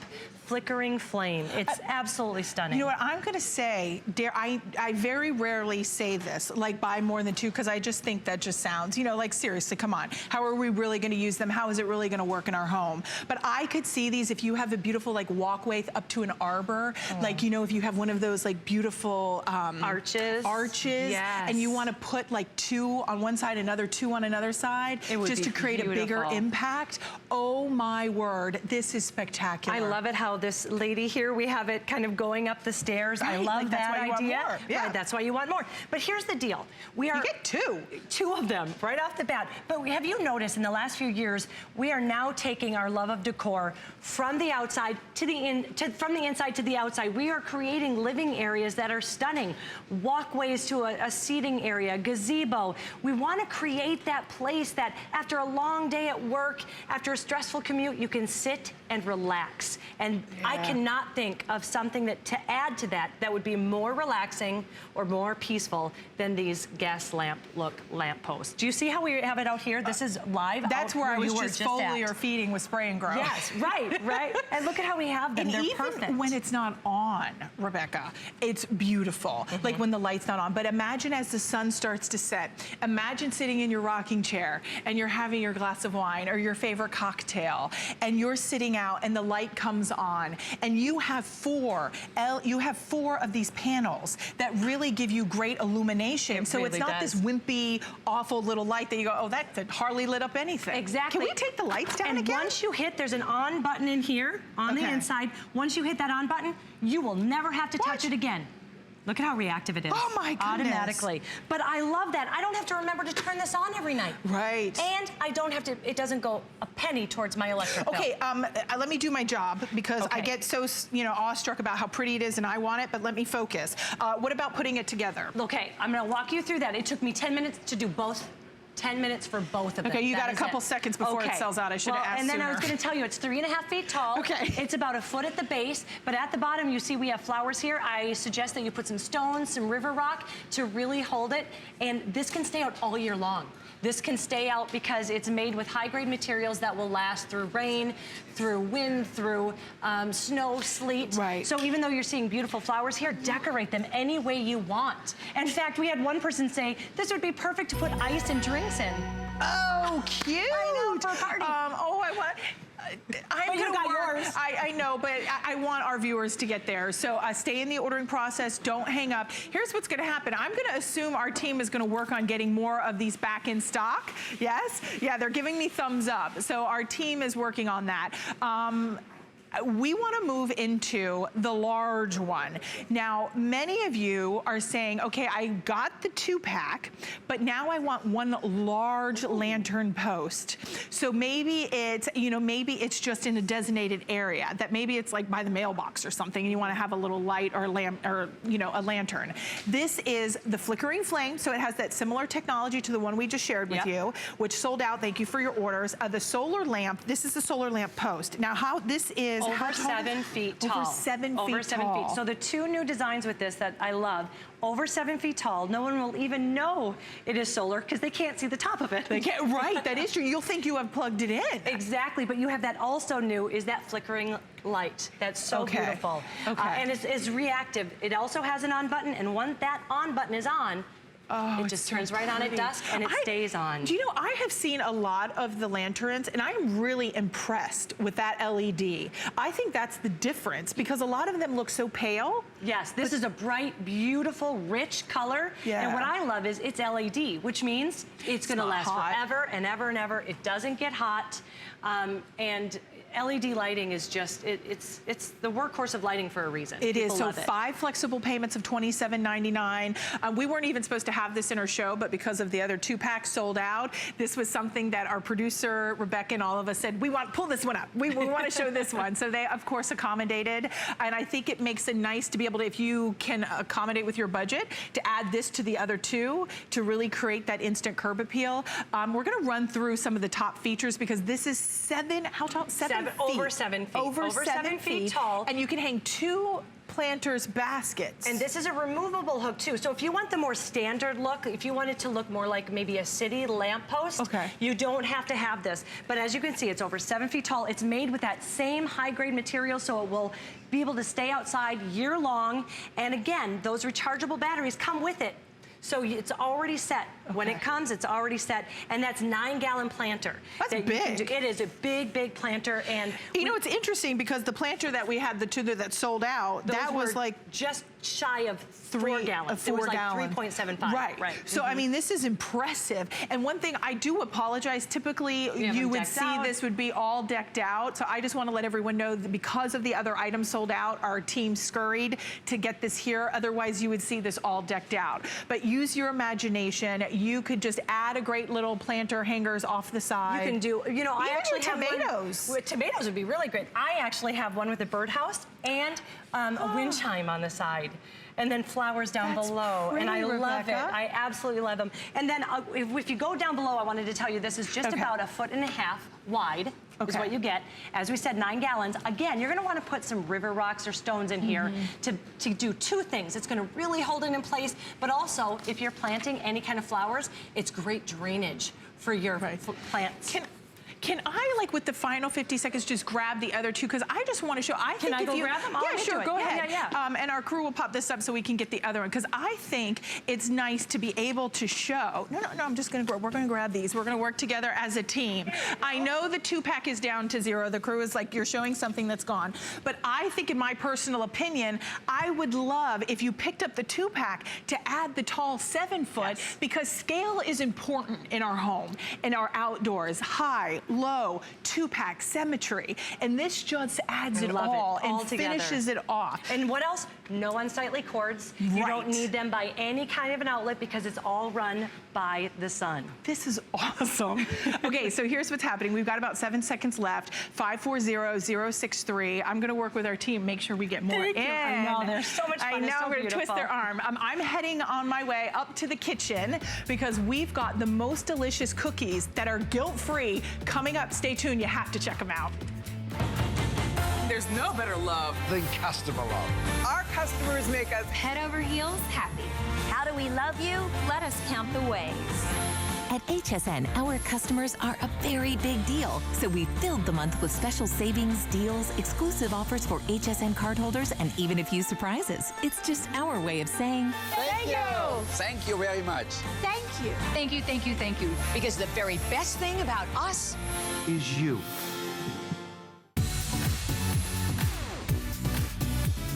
flickering flame. It's absolutely stunning. You know what, I'm gonna say, I very rarely say this, like buy more than 2, because I just think that just sounds, you know, like seriously, come on. How are we really gonna use them? How is it really gonna work in our home? But I could see these if you have a beautiful like walkway up to an arbor, like, you know, if you have one of those like beautiful arches, and you wanna put like 2 on one side, another 2 on another side, just to create a bigger impact. Oh my word, this is spectacular. I love it how this lady here, we have it kind of going up the stairs. I love that idea. Right, that's why you want more. But here's the deal. You get 2 of them right off the bat. But have you noticed in the last few years, we are now taking our love of decor from the outside to from the inside to the outside. We are creating living areas that are stunning. Walkways to a seating area, gazebo. We want to create that place that after a long day at work, after a stressful commute, you can sit and relax. And I cannot think of something to add to that would be more relaxing or more peaceful than these gas lamp posts. Do you see how we have it out here? This is live. That's where I was just foliar feeding with spray and grow. Yes, right. And look at how we have them. And they're perfect. Even when it's not on, Rebecca, it's beautiful. Like when the light's not on. But imagine as the sun starts to set, imagine sitting in your rocking chair and you're having your glass of wine or your favorite cocktail, and you're sitting out and the light comes on, and you have 4 of these panels that really give you great illumination. So it's not this wimpy, awful little light that you go, oh, that hardly lit up anything. Exactly. Can we take the lights down again? And once you hit, there's an on button in here, on the inside. Once you hit that on button, you will never have to touch it again. Look at how reactive it is. Oh my goodness. Automatically. But I love that. I don't have to remember to turn this on every night. Right. And I don't have to, it doesn't go a penny towards my electric bill. Okay, let me do my job because I get so, awestruck about how pretty it is and I want it, but let me focus. What about putting it together? Okay, I'm gonna walk you through that. It took me 10 minutes to do both. 10 minutes for both of them. Okay, you got a couple seconds before it sells out. I should have asked and then sooner. I was going to tell you, it's 3.5 feet tall. Okay. It's about 1 foot at the base, but at the bottom, you see we have flowers here. I suggest that you put some stones, some river rock to really hold it, and this can stay out all year long. This can stay out because it's made with high-grade materials that will last through rain, through wind, through snow, sleet. Right. So even though you're seeing beautiful flowers here, decorate them any way you want. In fact, we had one person say, this would be perfect to put ice and drinks in. Oh, cute. I know, for a party. I'm you gonna got work. yours. I know, but I want our viewers to get there. So stay in the ordering process. Don't hang up. Here's what's going to happen. I'm going to assume our team is going to work on getting more of these back in stock. Yes? Yeah, they're giving me thumbs up. So our team is working on that. We want to move into the large one. Now, many of you are saying, okay, I got the 2-pack, but now I want one large lantern post. So maybe it's, maybe it's just in a designated area, that maybe it's like by the mailbox or something, and you want to have a little light or lamp or, a lantern. This is the flickering flame, so it has that similar technology to the one we just shared with you, which sold out. Thank you for your orders. The solar lamp, this is the solar lamp post. Now, how this is over 7 feet tall. Over 7 feet Over 7 tall. feet. So the 2 new designs with this that I love, over 7 feet tall, no one will even know it is solar because they can't see the top of it. They can't, right, that is true. You'll think you have plugged it in. Exactly, but you have that also new is that flickering light. That's so beautiful. Okay. And it's reactive. It also has an on button, and once that on button is on, it just turns right on at dusk and it stays on. Do you know, I have seen a lot of the lanterns and I'm really impressed with that LED. I think that's the difference because a lot of them look so pale. Yes, this is a bright, beautiful, rich color. Yeah. And what I love is it's LED, which means it's gonna last forever and ever and ever. It doesn't get hot. And LED lighting is just, it's the workhorse of lighting for a reason. It People is, so love it. 5 flexible payments of $27.99. We weren't even supposed to have this in our show, but because of the other 2-packs sold out, this was something that our producer, Rebecca, and all of us said, pull this one up. We want to show this one. So they, of course, accommodated. And I think it makes it nice to be able to, if you can accommodate with your budget, to add this to the other 2 to really create that instant curb appeal. We're going to run through some of the top features because this is how tall? 7 feet. Over 7 feet. Over 7 feet tall. And you can hang 2 planters baskets. And this is a removable hook too. So if you want the more standard look, if you want it to look more like maybe a city lamppost, you don't have to have this. But as you can see, it's over 7 feet tall. It's made with that same high-grade material, so it will be able to stay outside year long. And again, those rechargeable batteries come with it. So it's already set. When it comes, it's already set. And that's 9-gallon planter. That's big. It is a big, big planter. And you know, it's interesting because the planter that we had, the 2 that sold out, that was like just shy of 4 gallons. It was like 3.75. Right. So I mean, this is impressive. And one thing, I do apologize. Typically, you would see this would be all decked out. So I just want to let everyone know that because of the other items sold out, our team scurried to get this here. Otherwise, you would see this all decked out. But use your imagination. You could just add a great little planter hangers off the side. You can do, I actually have tomatoes. With tomatoes would be really great. I actually have one with a birdhouse and a wind chime on the side. And then flowers down below. Pretty, and I love it. Rebecca. I absolutely love them. And then if you go down below, I wanted to tell you this is just about 1.5 feet wide. Is what you get. As we said, 9 gallons. Again, you're gonna wanna put some river rocks or stones in here to do 2 things. It's gonna really hold it in place, but also, if you're planting any kind of flowers, it's great drainage for your plants. Can I, like, with the final 50 seconds, just grab the other 2? Because I just want to show. Can I go grab them? Yeah, sure, go ahead. Yeah. And our crew will pop this up so we can get the other one. Because I think it's nice to be able to show. No, I'm just going to, we're going to grab these. We're going to work together as a team. I know the 2-pack is down to 0. The crew is like, you're showing something that's gone. But I think, in my personal opinion, I would love if you picked up the 2-pack to add the tall 7 foot, because scale is important in our home, in our outdoors. High, low, 2-pack, symmetry. And this just adds it all and finishes it off. And what else? No unsightly cords. You don't need them by any kind of an outlet because it's all run by the sun. This is awesome. Okay, so here's what's happening. We've got about 7 seconds left. 540-063. I'm gonna work with our team, make sure we get more in. I know, there's so much fun. I know, I'm gonna twist their arm. I'm heading on my way up to the kitchen because we've got the most delicious cookies that are guilt-free coming up. Stay tuned, you have to check them out. There's no better love than customer love. Our customers make us head over heels happy. How do we love you? Let us count the ways. At HSN, our customers are a very big deal, so we filled the month with special savings, deals, exclusive offers for HSN cardholders, and even a few surprises. It's just our way of saying thank you. Thank you very much. Thank you. Thank you, thank you, thank you. Because the very best thing about us Is you.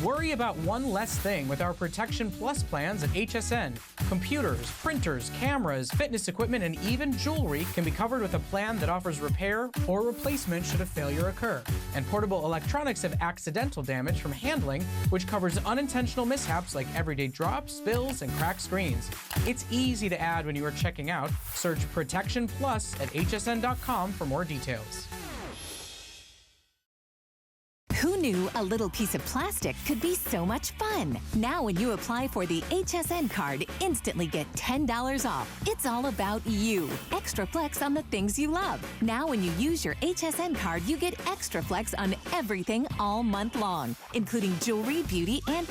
Worry about one less thing with our Protection Plus plans at HSN. Computers, printers, cameras, fitness equipment, and even jewelry can be covered with a plan that offers repair or replacement should a failure occur. And portable electronics have accidental damage from handling, which covers unintentional mishaps like everyday drops, spills, and cracked screens. It's easy to add when you are checking out. Search Protection Plus at hsn.com for more details. who knew a little piece of plastic could be so much fun? Now when you apply for the HSN card, instantly get $10 off. It's all about you. Extra flex on the things you love. Now when you use your HSN card, you get extra flex on everything all month long, including jewelry, beauty, and